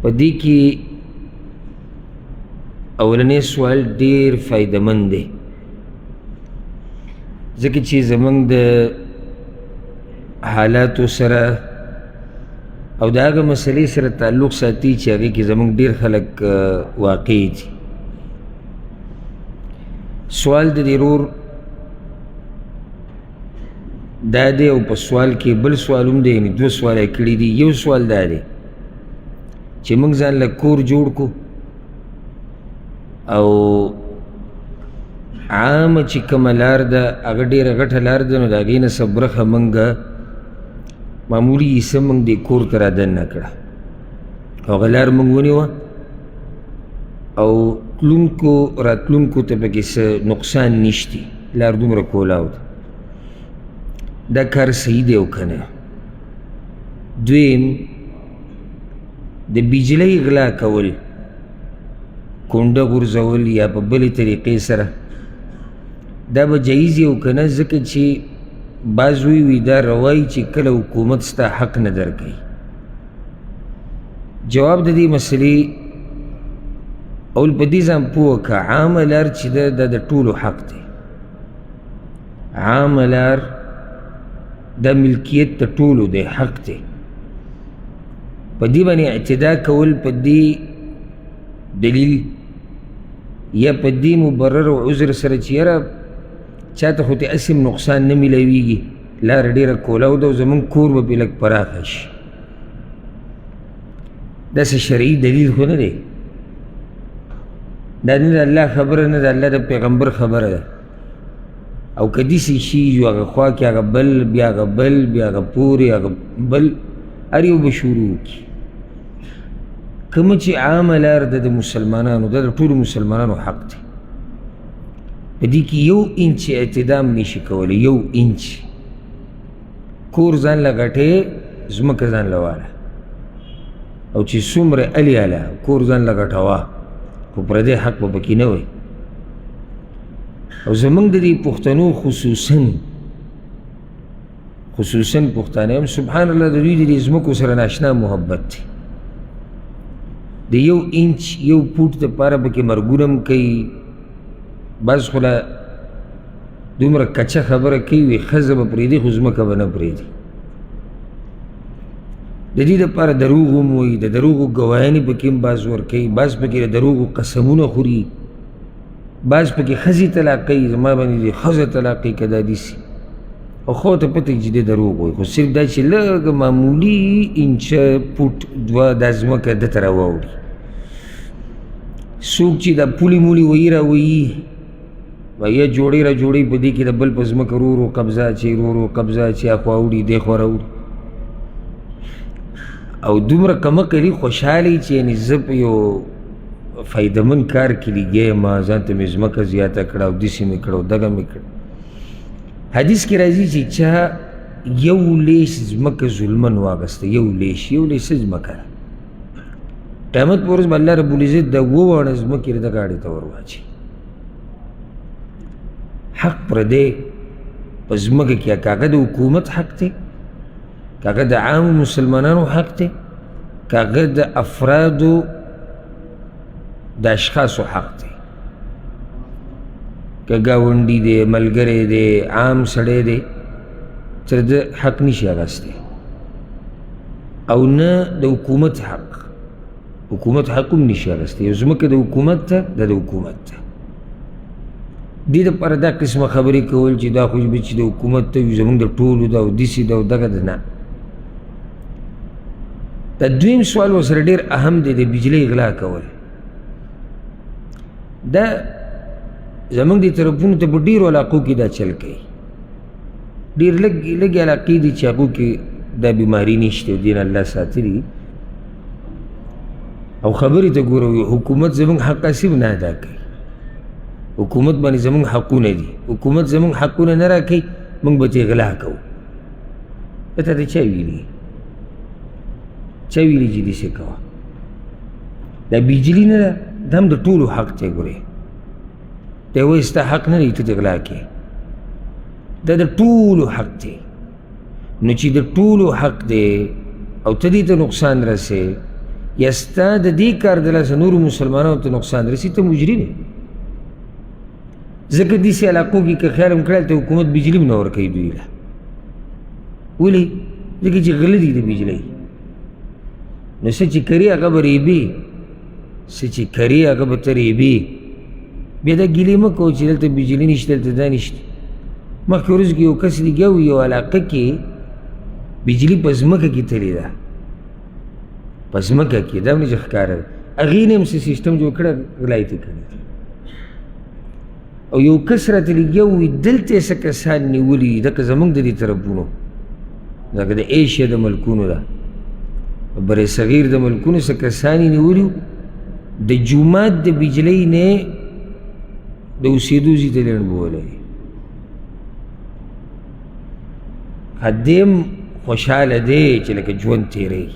په دې کې اولنی سوال ډېر فایدهمند دی، ځکه چې زموږ د حالاتو سره او د هغه مسلې سره تعلق ساتي چې هغې کې زموږ ډېر خلک واقع دي. سوال د دې رور دا دی، او په سوال کې بل سوال هم دی، یعنې دوه سواله یې کړي دي. یو سوال دا دی چې موږ ځان له کور جوړ کړو او عامه چې کومه لار ده هغه ډېره غټه لار ده، نو د هغې نه څه برخه موږ معمولي حصه موږ دې کور ته رادننه کړه، هغه لار موږ ونیوه او تلونکو راتلونکو ته پکې څه نقصان نشتی، لار دومره کولاو ده. دا کار صحیح دی او که نه؟ دویم، د بجلۍ غلا کول، کونډه غورځول یا په بلې طریقې سره، دا به جایز وي او که نه؟ ځکه چې بعض وی دا روایي چې کله حکومت ستا حق نه درکوي. جواب د دې مسلې اول په دې ځان پوه که عامه لار چې ده دا د ټولو حق دی. عامه لار دا ملکیت د ټولو دی، حق دی. په دې باندې اعتدا کول په دې دلیل یا په دې مبرر او عذر سره چې یاره چاته خو ته اسم نقصان نه میلاویږي، لاره ډېره کولاو ده او زموږ کور به پرې لږ پراخه شي، داسې شرعي دلیل خو نه دی. دا نه د الله خبره نه، د الله د پیغمبر خبره ده. او که داسې شي یو هغه خوا کې هغه بل، بیا هغه بل، بیا هغه پورې، هغه بل، هر یو به شروع کړي. کومه چې عامه لار ده د مسلمانانو، دا د ټولو مسلمانانو حق دی. په دې کې یو انچ اعتدام نشي کولی، یو انچ. کور ځان له غټې، ځمکه ځان له واله، او چې څومره الې اله کور ځان له غټوه، خو پردی حق به پکې نه وی. او زموږ د دې پښتنو خصوصا پښتانه هم سبحان الله د دوی د دې ځمکو سره ناشنا محبت دی. د یو انچ یو فوټ دپاره پکې مرګونه هم کوي. بعض خو لا دومره کچه خبره کوي، وي ښځه به پرېږدي خو ځمکه به نه پرېږدي. د دې دپاره دروغ هم وایي، د دروغو ګواهانې پکې هم بعض ورکوي، بعض پکې د دروغو قسمونه خوري، بعض پکې ښځې طلاقوي، زما باندې دې ښځه طلاقوي که دا داسې، او خو ته پته چې دې دروغ وایي، خو صرف دا چې لږ معمولي انچه فوټ دوه دا ځمکه ده ته راواوړي. څوک چې دا پولي مولي وایي راوایي، یا جوړې را جوړې په دې کې د بل په ځمکه رو رو قبضه اچوي، رو رو قبضه اچوي، اخوا وړي دې خوا راوړي، او دومره کمقلي خوشحالي چې یعنې زه په یو فایدهمند کار کې لګیا یم، ځان ته مې ځمکه زیاته کړه او داسې مې کړه او دغه مې کړه. حدیث کې راځي چې چا یو لیش ځمکه ظلمن واغسته، یو لیش څه ځمکه ده، قیامت په ورځ به الله ربالعزت د 2 واړه ځمکې د غاړې ته ور واچوي. حق پردی په ځمکه کې، که هغه د حکومت حق دی، که هغه د عامو مسلمانانو حق دی، که هغه د افرادو د اشخاصو حق دی، که ګاونډي دی، ملګری دی، عام سړی دی، تر د حق نشي اخیستی. او نه د حکومت حق، حکومت حق هم نشي اخیستی. یو ځمکه د حکومت ته، دا د حکومت ته. دې دپاره دا قسمه خبرې کول چې دا خو چې د حکومت ته وي، زموږ د ټولو ده او داسې ده او دغه ده، نه. دا دویم سوال ورسره ډېر اهم دی، د بجلۍ غلا کول. دا زموږ دې طرفونو ته په ډېرو علاقو کې دا چل کوي. ډېر لږې علاقې دي چې هغو کې دا بیماري نشته او دې نه الله ساتلي، او خبرې ته ګوره حکومت زموږ حق اسیم نه ادا کوي. حکومت باندې زموږ حقونه دي، حکومت زموږ حقونه نه راکوي، موږ به ترې غلا کوو. ته ته چا ویلي؟ چا ویلي چې داسې کوه؟ دا بجلي نه ده، دا هم د ټولو حق دی. ګورې دی وایي ستا حق نه دی ته دې غلا کوې، دا د ټولو حق دی. نو چې د ټولو حق دی او ته دې ته نقصان رسې، یا ستا د دې کار د لاسه نورو مسلمانانو ته نقصان رسي ته مجرم یې. ځکه داسې علاقو کې که خیال هم کړی ته حکومت بجلي هم نه ورکوي دوی له. ولې؟ ځکه چې غله دي د بجلۍ. نو څه چې کري هغه به ریبې، څه چې کري هغه به ته ریبې. بیا دا ګیلې مه کوه چې دلته بجلي نشته دلته دا نشته. مخکې ورځ کې یو کس لګیا و یو علاقه کې بجلي په ځمکه کې تلې ده، په ځمکه کې دا هم نه چې ښکاره ده. هغې نه هم څه سیسټم جوړ کړی غلا یې ته کړی. او یو کس راته لګیا ووایي دلته یې څه کسان نیولي دي دکه زموږ د دې طرفونو دغه د ایشیا د ملکونو ده بر صغیر د ملکونو څه کسان یې نیولي د جومات د بجلۍ نه د اوسېدو ځای ته لېڼ بولی. هدیم خوشحاله دی چې لکه ژوند تېروي،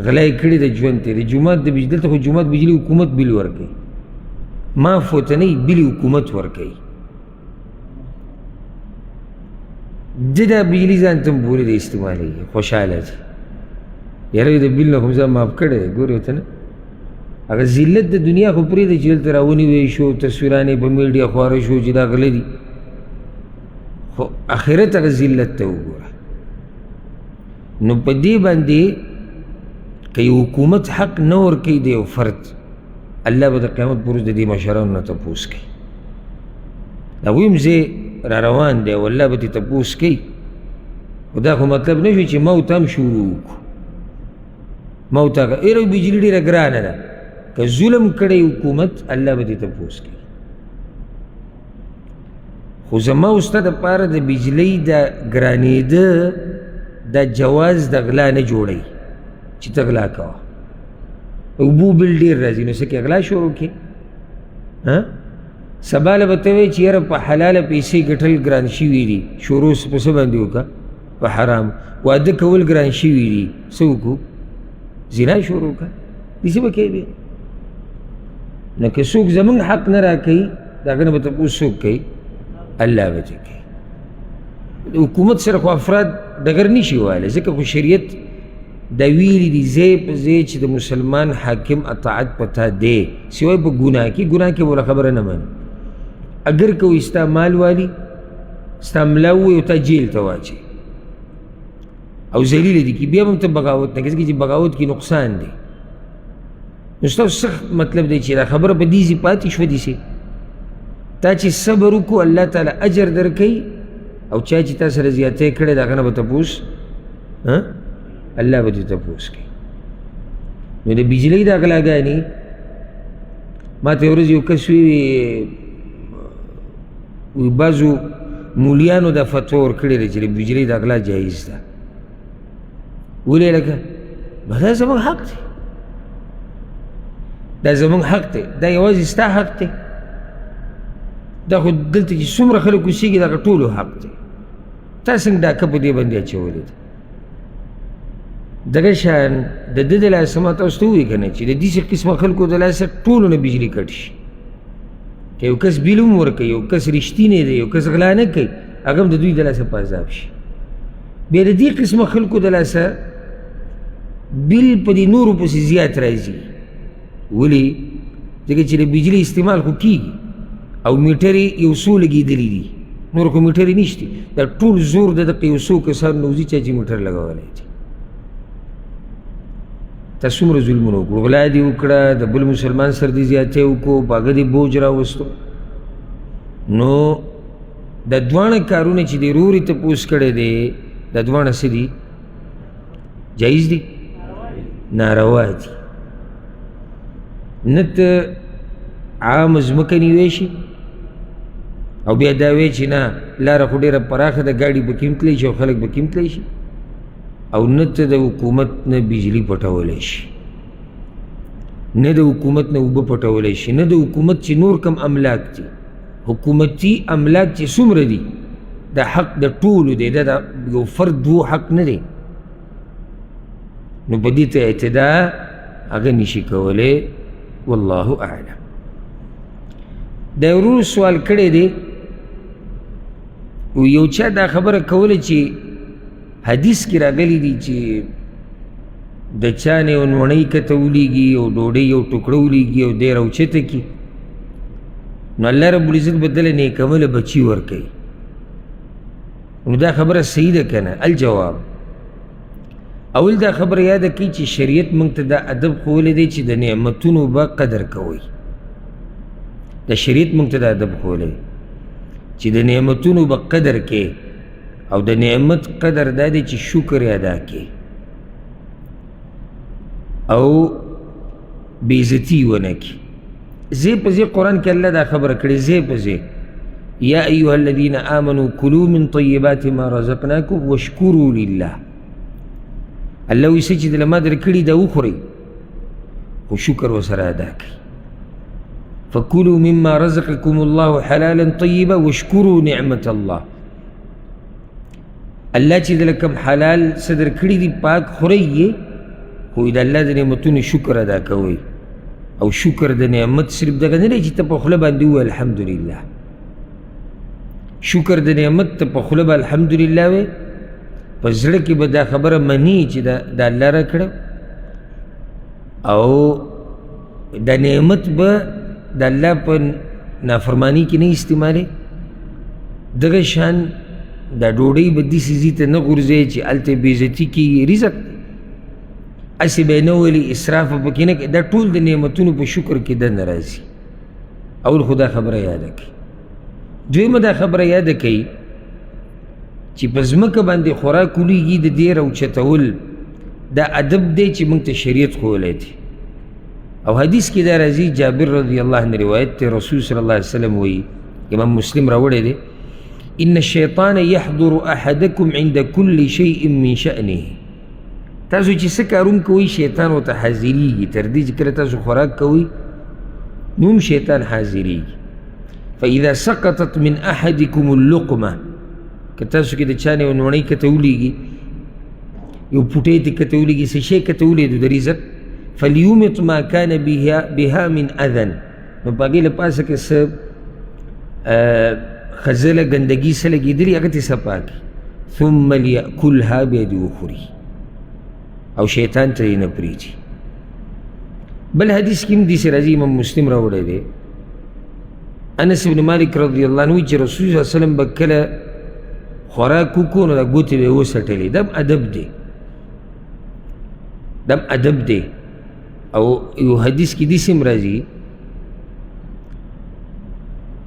غلا یې کړې د ژوند تېروي. جومات د دلته خو جومات بجلي حکومت بیل ورکوي، معاف ورته نه وي، بیل حکومت ورکوي. د دا بجلي ځان ته هم بولې د استعمالوي، خوشحاله دي. یاره د بیل نه خو ځان معاف کړی دی، ګورې ورته نه. هغه ذلت د دنیا خو پرېږده چې دلته راونیوی شو، تصویران یې په میډیا خواره شو چې دا غله دي، خو آخرت هغه ذلت ته وګوره. نو په دې باندې که یو حکومت حق نه ورکوي د یو فرد، الله به د قیامت پر ورځ د دې مشرانو نه تپوس کوي. هغوی هم ځای را روان دی او الله به دې تپوس کوي. خو دا خو مطلب نه شو چې موت هم شروع وکړو. موت هغه ایره بجلي ډېره ګرانه ده، که ظلم کړی حکومت الله به دې تپوس کوي. خو زما او ستا دپاره د بجلۍ د ګرانېده دا جواز د غلا نه جوړوي چې ته غلا کوه. اوبو بل ډېر راځي نو څه کې غلا شروع کړې. سبا له به ته وایې چې یاره په حلاله پیسې ګټل ګران شوي دي، شروع په څه باندې وکړه؟ په حرام. واده کول ګران شوي دي، څه وکړو؟ زنا شروع کړه. داسې به کوې بیا. نو که څوک زموږ حق نه راکوي د هغه نه به تپوس څوک کوي؟ الله به دې کوي. د حکومت سره خو افراد ډګر نشي وهلی، ځکه خو شریعت دا ویلي دي ځای په ځای چې د مسلمان حاکم اطاعت پتا دی، سوای په ګناه کې. ګناه کې بوله خبره نه مني. اگر که وایي ستا مال والي ستا ملا ووایي او تا جیل ته واچوي او ذلیله دي کړي، بیا به هم ته بغاوت نه کوې، ځکه چې بغاوت کې نقصان دی. نو ستاسو څه مطلب دی چې دا خبره په دې ځای پاتې شوه داسې. تا چې صبر وکړو الله تعالی اجر درکوي، او چا چې تا سره زیاتی کړی د هغه نه به تپوس الله به دې تپوس کوي. نو د بجلۍ دا غلاګانې ما ته یو ورځ یو کس وی بعضو مولیانو دا فتوا ورکړې ده چې د بجلۍ دا غلا جایز ده. ولې لکه دا زموږ حق دی، دا زموږ حق دی، دا یوازې ستا حق دی، دا خو دلته چې څومره خلک اوسېږي دغه ټولو حق دی. تا څنګه ډاکه په دې باندې اچولې ده؟ دغه شان د ده د لاسه ما تاسو ته ووایي که نه چې د داسې قسمه خلکو د لاسه ټولو نه بجلي کټ شي. که یو کس بیل هم ورکوي، یو کس رښتینی دی، یو کس غلا نه کوي، هغه هم د دوی د لاسه په عذاب شي. بیا د دې قسمه خلکو د لاسه بیل په دې نورو پسې زیات راځي. ولې؟ ځکه چې د بجلي استعمال خو کېږي او میټرې یو څو لګېدلي دي، نور خو میټرې نشته. دا ټول زور د دغه یو څو کسانو نه وځي چا چې میټر لګولی دی. تا څومره ظلمونه وکړو، غلا دې وکړه، د بل مسلمان سره دې زیاتی وکړو، په هغه دې بوج راوستو. نو دا دواړه کارونه چې دې رورې تپوس کړی دی دا دواړه څه دي؟ جایز دي؟ ناروا دي. نه ته عام ځمکه نیوی شي او بیا دا وایې چې نه لاره خو ډېره پراخه ده، ګاډي پکې هم تللی شي او خلک پکې هم تللی شي. او نه ته د حکومت نه بجلي پټولی شي، نه د حکومت نه اوبه پټولی شي، نه د حکومت چې نور کم املاک دي. حکومتي املاک چې څومره دي دا حق د ټولو دی، دا د یو فرد وو حق نه دی. نو په دې ته اعتدا هغه نشي کولی. والله اعلم. دا ورور سوال کړی دی، یو چا دا خبره کوله چې حدیث کې راغلی دی چې د چا نه یو نوڼۍ کته ولیږي او ډوډۍ یو ټوکړه ولیږي او دی راوچته کي نو الله رب العزت به دله نیکمله بچي ورکوي. نو دا خبره صحیح ده که نه؟ الجواب، اول دا خبره یاده کوي چې شریعت موږ ته دا ادب ښوولی دی چې د نعمتونو به قدر کوئ. د شریعت موږ ته دا ادب ښوولی دی چې د نعمتونو به قدر کې، او د نعمت قدر دا دی چې شکر یې ادا کې او بېعزتي ونه کړي. ځای په ځای قرآن کې الله دا خبره کړې، ځای په ځای یا ایها الذین آمنوا کلوا من طیبات ما رزقناکم واشکروا لله. الله وایي څه چې دله ما درکړي دا وخورئ خو شکر ورسره ادا کړئ. فکلوا مما رزقکم الله حلالا طیبا واشکروا نعمت الله. الله چې دله کوم حلال څه درکړي دي پاک خورئ یې، خو د الله د نعمتونو شکر ادا کوئ. او شکر د نعمت صرف دغه نه دی چې ته په خوله باندې ووایې الحمدلله. شکر د نعمت ته په خوله به الحمدلله وایې، په زړه کې به دا خبره مني چې دا الله راکړه، او دا نعمت به د الله په نافرمانی کې نه استعمالې. دغه شان دا ډوډۍ به داسې ځي ته نه غورځوې چې هلته بېعزتي کېږي. رزق هسې به یې نه ولي، اسراف به پکې نه کوي. دا ټول د نعمتونو په شکر کې دننه راځي. اول خو دا خبره یاده کړئ. دویمه دا خبره یاده کوي چې په ځمکه باندې خوراک ولیږي د دې راوچتول دا ادب دی چې موږ ته شریعت ښوولی دی. او حدیث کې دا راځي، جابر رضی الله عنه روایت دی، رسول صلی الله علیه وسلم وایي، امام مسلم راوړی دی، ان الشیطان یحضر احدکم عند کل شیء من شأنه. تاسو چې څه کارون کوئ شیطان ورته حاضرېږي، تر دې چې کله تاسو خوراک کوئ نو هم شیطان حاضرېږي. فاذا سقطت من احدکم اللقمه، که تاسو کې د چا نه یو نوڼۍ کته ولیږي، یو پوټی دې کته ولیږي، څه شی کته ولیدو د رزق، فلیومط ما کان بها من اذن، نو په هغې له پاسه کې څه خزله ګندګي څه لګېدلي هغه ترې صفا کړي، ثم لیأکلها، بیا دې وخوري او شیطان ته یې نه پرېږدي. بل حدیث کې هم داسې راځي، امام مسلم راوړی دی، انس بن مالک رضی الله عنه چې رسول صلی الله علیه وسلم به کله خوراک وکړو نو دا ګوتې به یې وڅټلې. دم ادب دی، دم ادب دی. او یو حدیث کې داسې هم راځي،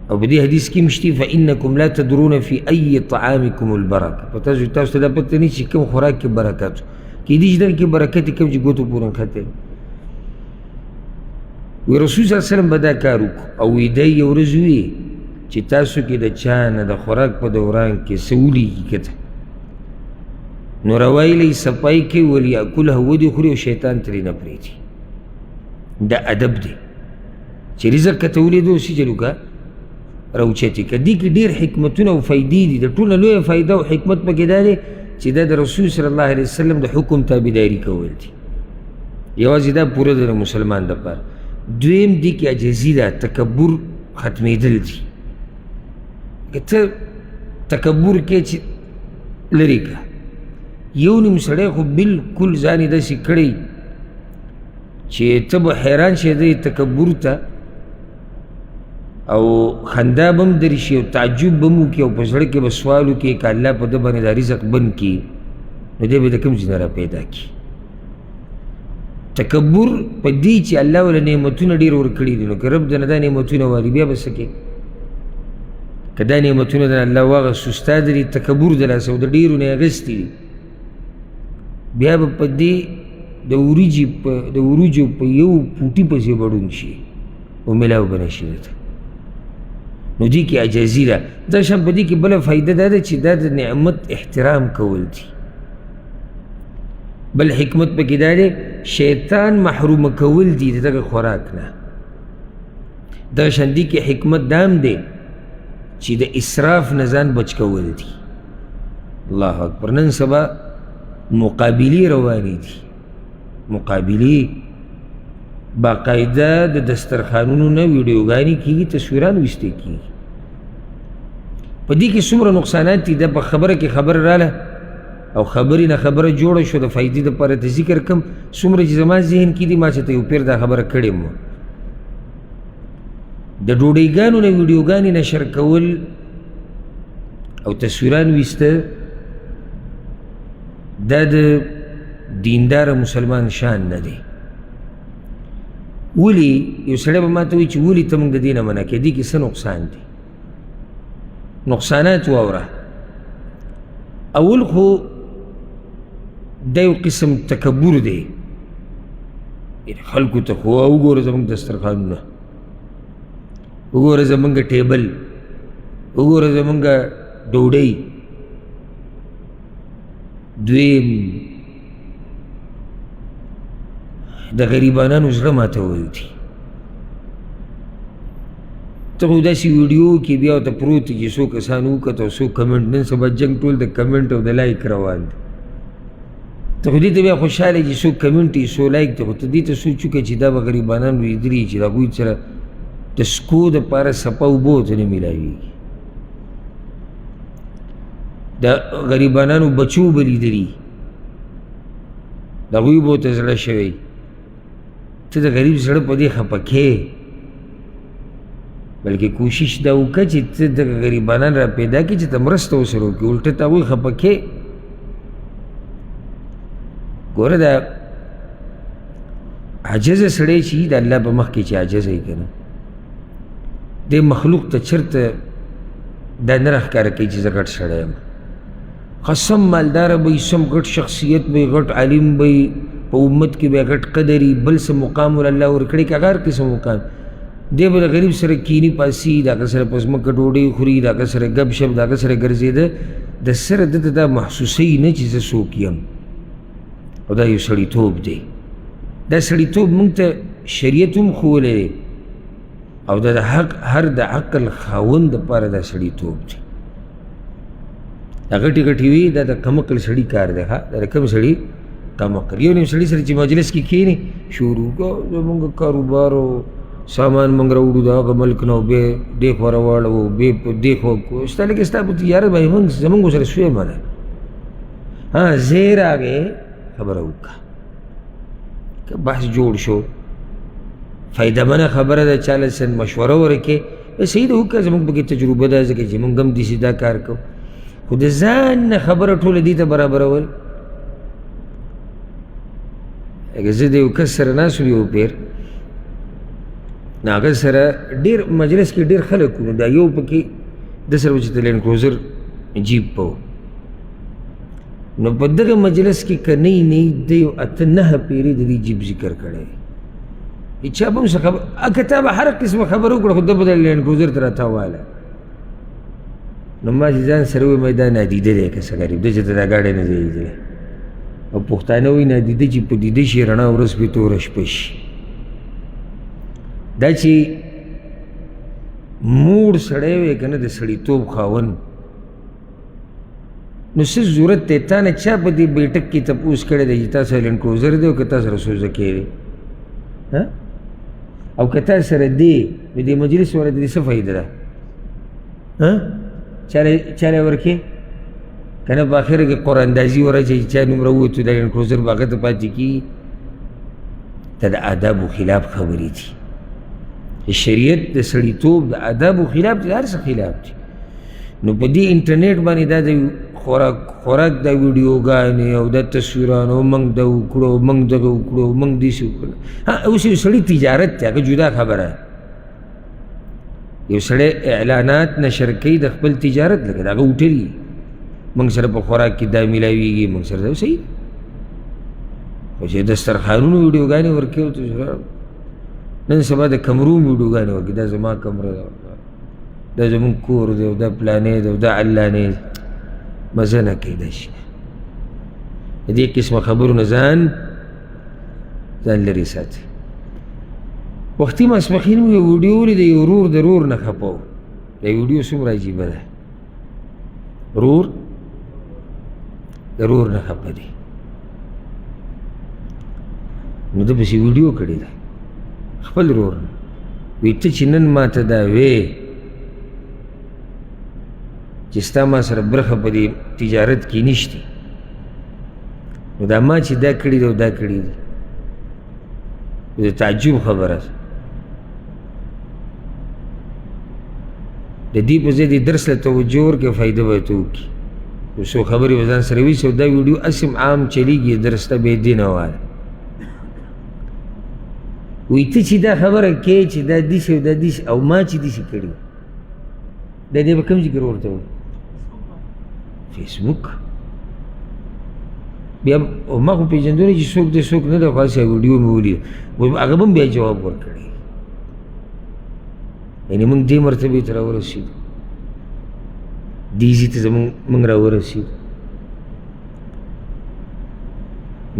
او په دې حدیث کې هم شته، فانکم لا تدرون فی ای طعامکم البرکه. په تاسو ته دا پته نه چې کوم خوراک کې برکت کېدای شي، دلته کې برکت یې کوم چې ګوتو پورې نښتی. وی رسول صلی الله علیه وسلم به دا کار وکړو، او وی دی یو ورځ وی چې تاسو کې د چا نه د خوراک په دوران کې څه ولیږي کته نو روایلی صفای کوي، ولیأکلها، ودې خوري او شیطان ترې نه پرېږدي. دا ادب دی چې رزق که ته ولیدو څه چل وکړه راوچتې کړه. دې کې ډېر حکمتونه او فایدې دي. د ټوله لویه فایده او حکمت پکې دا دی چې دا د رسول صلی الله علیه وسلم د حکم تابعداري کول دي. یوازې دا پوره دی د مسلمان دپاره. دویم دې کې عجزي ده، تکبر ختمېدل دي. که ته تکبر کې چې لرې کړه. یو نیم سړی خو بلکل ځان یې داسې کړی چې ته به حیران شې د تکبر ته، او خندا به هم درې شي او تعجب به هم وکړي، او په زړه کې به سوال وکړي که الله په ده باندې دا رزق بند کړي نو دی به د کوم ځای نه را پیدا کړي. تکبر په دې چې الله وله نعمتونه ډېر ورکړي دي، نو که رب دنه دا نعمتونه والي بیا به څه کوې؟ که دا نعمتونه د الله واغستو ستا دي، تکبر د لاسه او د ډېرو نه یې اخیستي دي، بیا به په دې د وریجو په یو پوټي پسې بړون شي او میلاو به نه شي درته. نو دې کې عجزي ده. دا شان په دې کې بله فایده دا ده چې دا د نعمت احترام کول دي. بل حکمت پکې دا دی شیطان محرومه کول دي د دغه خوراک نه. دا شان دې کې حکمت دا هم دی چې د اسراف نه ځان بچ کول دي. الله اکبر. نن سبا مقابلې روانې دي، مقابلې باقاعده د دسترخوانونو نه ویډیوګانې کېږي، تصویران ویستې کېږي. په دې کې څومره نقصانات دي، دا په خبره کې خبره راله او خبرې نه خبره جوړه شو د فایدې دپاره ته ذکر کم څومره چې زما ذهن کې دي ما چې ته یو پیر دا خبره کړې م د ډوډۍ نه ویډیوګانې نشر کول او تصویران ویسته دا د دیندار مسلمان شان نه دی ولې یو سړی به ما ته وایي چې ولې ته موږ د دې نه منع کوې دې کې څه نقصان دی نقصانات واوره اول خو دا یو قسم تکبر دی خلکو ته خو وګوره زموږ دسترخوانونه وګوره زموږ ټیبل وګوره زموږ ډوډۍ دویم د غریبانانو زړه ماتول دي ته خو داسې ویډیو کې بیا ورته پروت چې څو کسان وکتل څو کمنټ نن سبا جنګ ټول د کمنټ او د لایک روان دی ته خو دې ته بیا خوشحاله چې څو کمنټ یې څو لایک دی خو ته دې ته سوچ وکړه چې دا به غریبانان لیدلي چې د هغوی سره د سکو دپاره سپه اوبه ورته نه میلاویږي د غریبانانو بچو به لیدلي د هغوی به ورته زړه شوی ته د غریب زړه په دې خفه کې بلکې کوشش دا وکړه چې ته د غریبانان را پیدا کړي چې ته مرسته ورسره وکړي الټه ته هغوی خفه کې ګوره دا عجزه سړی چې د الله په مخ کې چې عجزه یې که نه دې مخلوق ته چېرته دا نه راښکاره کوي چې زه غټ سړی یم قسم مالداره به سم غټ شخصیت به غټ عالم به په امت کې به غټ قدري بل څه مقام ول الله ورکړي که هر قسم مقام دی به د غریب سره کینی پاسي د هغه سره په ځمکه ډوډۍ خوري د هغه سره ګپ شپ د هغه سره ګرځېده د سره ده ته دا محسوسوي نه چې زه څوک یم او دا یو سړیتوب دی دا سړیتوب موږ ته شریعت هم ښوولی دی او دا د حق هر د عقل خاوند دپاره دا سړیتوب دی دا غټې غټې وي دا د کم عقل سړي کار دی ښه دا د کم سړي کم عقل یو نیم سړي سره چې مجلس کې کښېني شروع کړه زمونږ کاروبار او سامان موږ راوړو د هغه ملک نه او بیا دې خوا راواړو بیا په دې خوا ستا لکه ستا په تجارت باندې زمونږ سره شوی منه ها زه راغې خبره وکړه که بحث جوړ شو فایده منه خبره ده چاله څه مشوره ورکړې صحیح ده وکړه زموږ پکې تجربه ده ځکه چې موږ هم داسې دا کار کوو خو د ځان نه خبره ټوله دې ته برابرول لکه زه د یو کس سره ناست وم یو پیر نو هغه سره ډېر مجلس کې ډېر خلک وو دا یو پکې ده سره به چې ته لینډ کروزر جیپ په و نو په دغه مجلس کې که نه یې د یو اته نهه پیرې د دې جیپ ذکر کړی چا به هم څه خبر که تا به هر قسمه خبره وکړه خو ده به د لینډ کروزر ته راته واله نو ما چې ځان سره ووایم دا نادیده دی که څه غریب ده چې ته دا ګاډی نه دی لیدلی او پښتانه وایي نادیده چې په دیده شي رڼا ورځ پې توره شپه شي دا چې موړ سړی وی که نه د سړیتوب خاوند نو څه ضرورت دی تا نه چا په دې بیټک کې تپوس کړی دی چې تا سره لینډ کروزر دی او که تا سره سوزکی دی او که تا سره دی نو دې مجلس والا د دې څه فایده ده چاله ورکې که نه په اخره کې قراندازي ورچوي چې چا نوم راووتو د لینډ کروزر به هغه ته پاتې کېږي دا د آدابو خلاف خبرې دي شریعت د سړیتوب د آدابو خلاف دی هر څه خلاف دی نو په دې انټرنیټ باندې دا د خوراک دا ویډیوګانې او دا تصویران او موږ دا وکړو موږ دغه وکړو موږ داسې وکړو اوس یو سړي تجارت دی هغه جدا خبره یو سړی اعلانات نشر کوي د خپل تجارت لکه د هغه هوټل موږ سره په خوراک کې دا میلاویږي موږ سره دا صحیح خو چې دسترخوانونو ویډیوګانې ورکوي نن سبا د کمرو ویډیوګانې ورکوي دا زما کمره ده دا زمونږ کور دی او دا پلانې دی او دا علانې مزه نه کوي دا شي د دې قسمه خبرو نه ځان لرې ساتي وختي ماسپښین مو یو ویډیو ولیده یو ورور د رور نه خفه و دا ویډیو څومره عجیبه ده رور د رور نه خفه دی نو ده پسې ویډیو کړې ده خپل رور نه وایي ته چې نن ما ته دا وې چې ستا ما سره برخه په دې تجارت کې نشته نو دا ما چې دا کړي دی او دا کړي دي د تعجب خبره ده. د دې په ځای د درس له توجه ورکړې فایده به ته وکړي. یو څو خبرې به ځان سره ویسي او دا ویډیو اسم عام چلیږي درس ته بې دینه وایه وایي ته چې دا خبره کوې چې دا داسې او دا داسې او ما چې داسې کړي دا دی به کوم ذکر ورته وایي فیسبوک بیا ما خو پېژندونه چې څوک دی څوک نه دی خو هسې ویډیو مې ولید هغه به هم بیا جواب ورکړی یعنې موږ دې مرتبې ته راورسېدو دې ځي ته موږ راورسېدو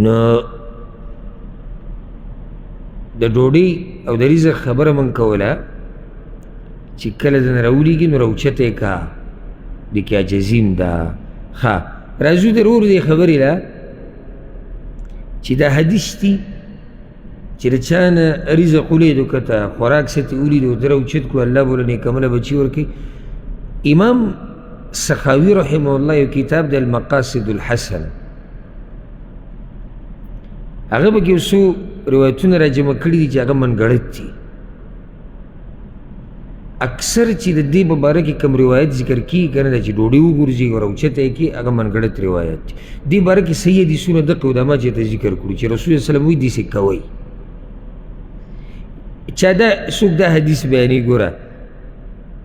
نو د ډوډۍ او د رزق خبره موږ کوله چې کله دنه راولېږي نو راوچته یې کا د کې عجزیم ده ښه راځو ضرور دې خبرې له چې دا حدیث دي چې د چا نه رزق ولیدو که ته خوراک ستې ولیدو ته راوچت کړو الله به له نیکمله بچي ورکوي. امام سخاوي رحمه الله یو کتاب دی المقاصد الحسنه هغه به کې یو څو روایتونه را جمع کړي دي چې هغه منګړت دي. اکثر چې د دې په باره کې کوم روایت ذکر کېږي که نه ده چې ډوډۍ وغورځي او راوچته یې کړي هغه منګړت روایت دي. دې باره کې صحیح حدیثونه دقه علما چې ته ذکر کړو چې رسول صلی وسلم وایي داسې کوئ. چا دا څوک دا حدیث بیانوي ګوره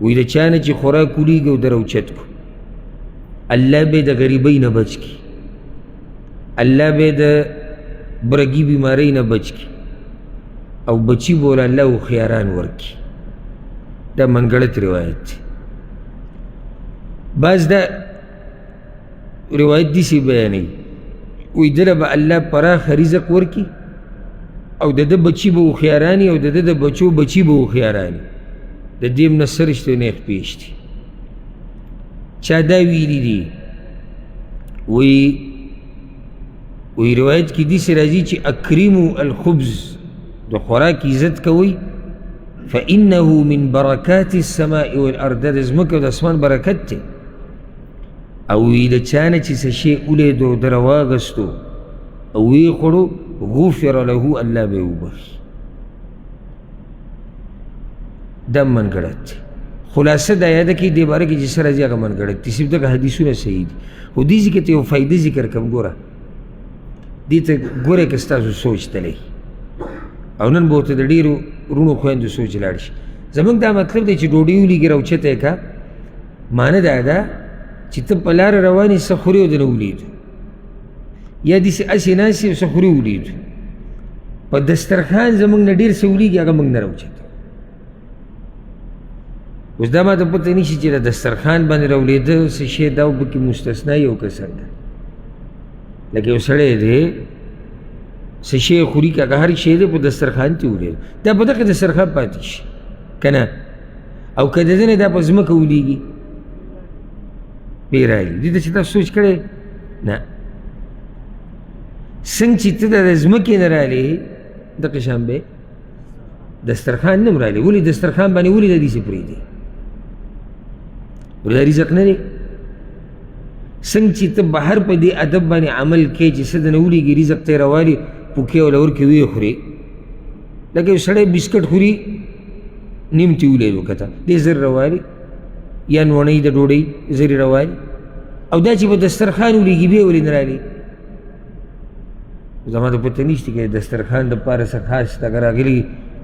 وایي د چا نه چې خوراک ولیږي او ده راوچت کړو الله به د غریبۍ نه بچ کړي الله به د برګي بیمارۍ نه بچ کړي او بچي به ول الله هوښیاران ورکړي. دا منګړت روایت دی. بعض دا روایت داسې بیانوي وایي دله به الله پراخه رزق ورکړي او د ده بچي به هوښیاراني او د ده د بچو بچي به هوښیاراني د دې هم نه څه رشته نیغ پېښ دي. چا دا ویلي دي وایي روایت کې داسې راځي چې اکرمو الخبز د خوراک عزت کوئ فإنه من برکات السماء والارض د ځمکې او د اسمان برکت دی. او وی د چا نه چې څه شی ولیدو ده راواغستو او ویې خوړو غفر له الله به یې وبخي. دا منګړت دی. خلاصه دا یاده کړئ دې باره کې چې څه راځي هغه منګړت دي. صرف دغه حدیثونه صحیح دي خو دې ځای کې ته یو فایده ذکر کړم ګوره دې ته ګورئ که ستاسو سوچ تلی او نن به ورته د ډېرو وروڼو خویندو سوچ لاړ شي. زموږ دا مطلب دی چې ډوډۍ ولیږي راوچته یې که معنه دا ده چې ته په لاره روان یې څه خورې او دنه ولیدو یا داسې هسې ناست یې څه خورې ولیدو په دسترخوان زموږ نه ډېر څه ولیږي هغه موږ نه راوچته. اوس دا ماته پته نه شي چې د دسترخوان باندې راولیده څه شی دا پکې مستثنا یو که څنګه لکه یو سړی دی څه شی خوري که هغه هر شی دی په دسترخوان کې ولید دا په دغه دسترخوان پاتې شي که نه او که د ده نه دا په ځمکه ولیږي بې رالي دې ته چې تاسو سوچ کړی نه څنګه چې ته د ځمکې نه رالې دغه شان به دسترخوان نه هم رالې ولې دسترخوان باندې ولې د داسې پرېږدي ولې دا رزق نه دی. څنګه چې ته بهر په دې ادب باندې عمل کوې چې څه دنه ولیږي رزق ته یې راوالي پوکې وله ورکړې ویې خورې لکه یو سړی بسکټ خوري نیم تې ولیدو که ته دې زر راوالي یا نوڼۍ د ډوډۍ زر یې راوالي او دا چې په دسترخوان ولیږي بیا ولې نه رالي زما ته پته نشته که دسترخوان دپاره څه خاص اگر راغلي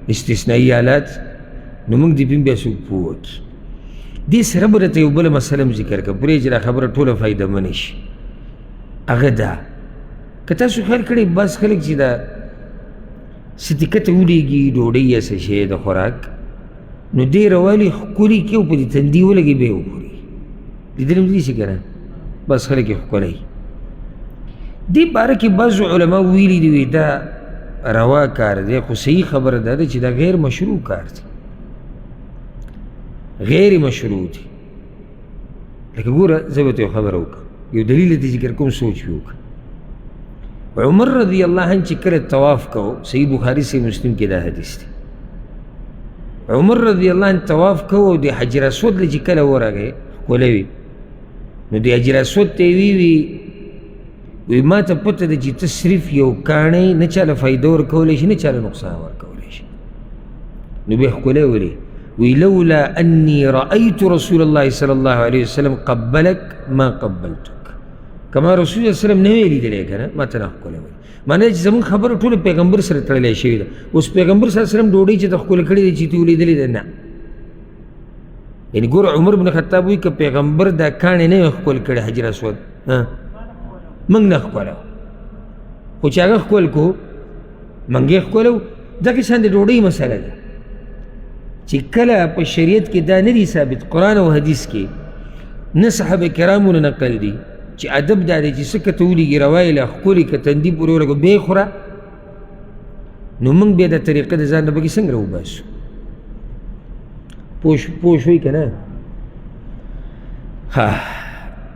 استثنایي حالات نو موږ دې بیا څوک پوه وکړي. دې سره به راته یو بله مسله هم ذکر کړه پرې چې دا خبره ټوله فایده منې شي هغه دا که تاسو خیال کړئ بعض خلک چې دا څه دقته ولیږي ډوډۍ یا څه شی د خوراک نو دې روالي ښکلي کړي او په دې تندي ولګي بیا یې وخوري لیدلی هم داسې که نه بعض خلک یې ښکلی دې باره کې بعضو علما ویلي دي وایي دا روا کار دی خو صحیح خبره دا ده چې دا غیر مشروع کار دی غیر مشروع دی. لکه ګوره زه به ته یو خبره وکړم یو دلیل دې ذکر کوم سوچ وي وکړه. عمر رضی الله عنه چې کله طواف کو صحیح بخاري صحیح مسلم کې دا حدیث دی عمر رضی الله عنه طواف کو او د حجر اسود له چې کله ورغی ښکلی وي نو د حجر اسود ته یې وی وی ما ته پته ده چې ته صرف یو کاڼی نه چاله فایده ورکولی شي نه چاله نقصان ورکولی شي. نو بیا ښکلی ولې وی لولا انی رأیت رسول الله صلی الله علیه وسلم قبلک ما قبلتک. کما رسول الله صلی الله علیه وسلم نه وی لیدلی که نه ما ته نه ښکلی ولې معنی چې زموږ خبره ټوله پیغمبر سره تړلی شوې ده. اوس پیغمبر صلی الله علیه وسلم ډوډۍ چې ته ښکله کړې ده چې ته ولیدلې ده نه. یعنې ګوره عمر بن خطاب وایي که پیغمبر دا کاڼې نه وی ښکل کړی حجر اسود موږ نه ښکلو خو چې هغه ښکل کو موږ یې ښکلو. دغه شان د ډوډۍ مسله ده چې کله په شریعت کې دا نه دي ثابت قرآن او حدیث کې نه صحابه کرامو نه نقل دي چې ادب دا دی چې څه که ته ولیږي روایې له ښکلې که تندي پورې ولګو بیا یې خوره نو موږ بیا دا طریقه د ځان نه پکې څنګه راوباسو. پوه شوئ که نه؟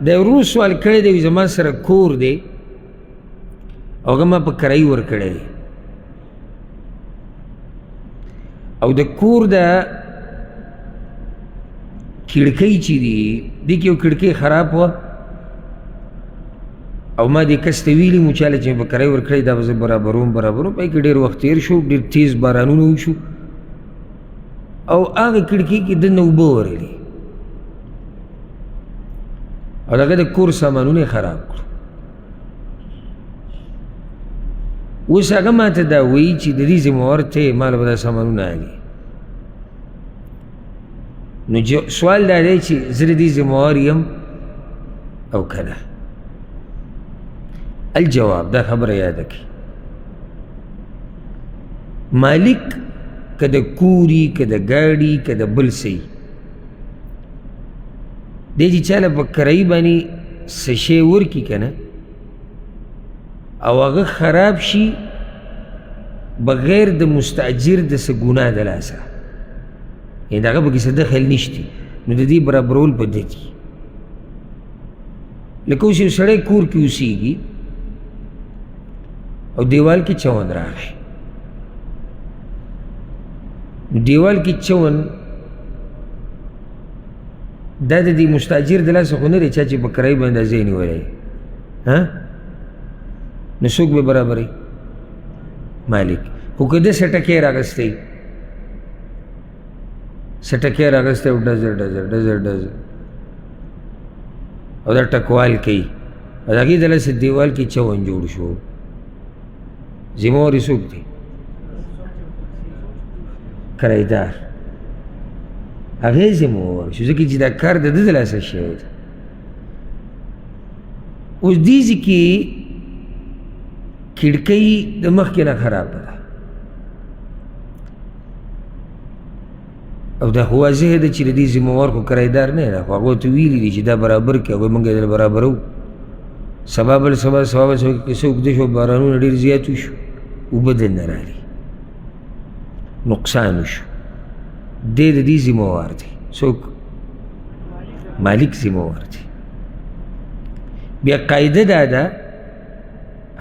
د ورور سوال کړی دی زما سره کور دی او هغه ما په کرایي ورکړی دی او د کور د کړکۍ چې دي دې کې یو کړکۍ خراب وه او ما دې کس ته ویلي مو چاله چې مې په کرایي ورکړی دا به زه برابروم پای کې ډېر وخت تېر شو ډېر تیز بارانونه وشو او هغه کړکۍ کې دننه اوبه ورغلې او دغه د کور سامانونه یې خراب کړو. اوس هغه ما ته دا وایي چې د دې ذموار ته یې ما له به دا سامانونه اخلي. نو سوال دا دی چې زه د دې ذموار یم او که نه؟ الجواب دا خبره یاده کړي مالک که د کوري که د ګاډي که د بل څه دی چې چاله په کرایي باندې څه شی ورکړي که نه او هغه خراب شي بغیر د مستاجر د څه ګناه د لاسه یعنې د هغه پکې څه دخل نشتی نو د دې برابرول په ده دي. لکه اوس یو سړی کور کې اوسېږي او دیوال کې چون راغی دیوال کې چون دا د دې مستاجر د لاسه خو نه دی چا چې په کرایي باندې ځای نیولی نو څوک به برابري؟ مالک. خو که ده سټکی راغستی او ډزر او دا ټکوال کوي او د هغې د لاسه دیوال کې چون جوړ شو ذموار یې څوک دی؟ کرایدار هغې ذموار شو ځکه چې دا کار د ده د لاسه شوی ده. اوس دې ځای کې کړکۍ د مخکې نه خرابه ده او دا خو واضح ده چې د دې ذموار خو کرایدار نه ده خو هغو ته ویلي دي چې دا برابر کړي هغوی موږ یې برابرو. سبا بل سبا کیسه اوږده شوه بارانونه ډېر زیات وشو اوبه دننه راغلي نقصان وشو دی د دې ذموار دی. څوک؟ مالک ذموار دی. بیا قاعده دا ده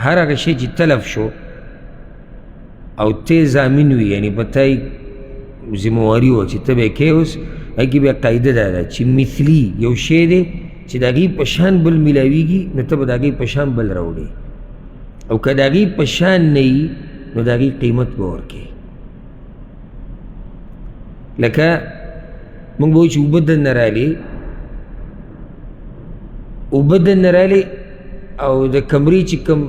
هر هغه شی چې تلف شو او ته ضامن وي یعنې په تا ذمواري وه چې ته به یې کوې اوس هغې کې بیا قاعده دا ده چې مثلي یو شی دی چې د هغې په شان بل میلاویږي نو ته به د هغې په شان بل راوړې او که د هغې په شان نه وي نو د هغې قیمت به ورکوې. لکه موږ به وایو چې اوبه دننه رالې او د کمرې چې کوم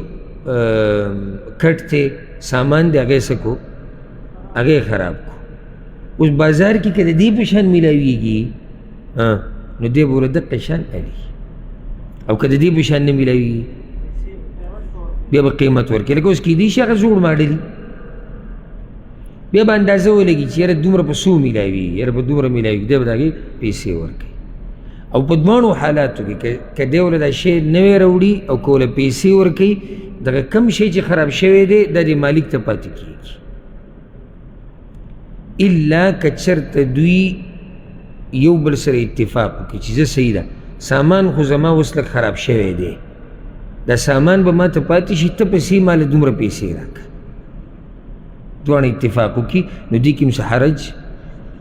کټ دی سامان دی هغه یې څه کو هغه یې خراب کو. اوس بازار کې که د دې په شان میلاویږي نو دی به ورله دقه شان الي او که د دې په شان نه میلاویږي بیا به قیمت ورکړي. لکه اوس کیدای شي هغه زوړ ماډل بیا به اندازه ولګي چې یاره دومره په څو میلاویږي یاره په دومره میلاویږي دی به د هغې پیسې ورکوي. او په دواړو حالاتو کې که دی ورله دا شی نوی راوړي او که ورله پیسې ورکوي دغه کم شی چې خراب شوی دی دا د مالک ته پاتې کېږي الا که چېرته دوی یو بل سره اتفاق وکړي چې زه صحیح ده سامان خو زما اوس لږ خراب شوی دی دا سامان به ما ته پاتې شي ته پسې ماله دومره پیسې راکړه دواړه اتفاق وکړي نو دې کې هم څه حرج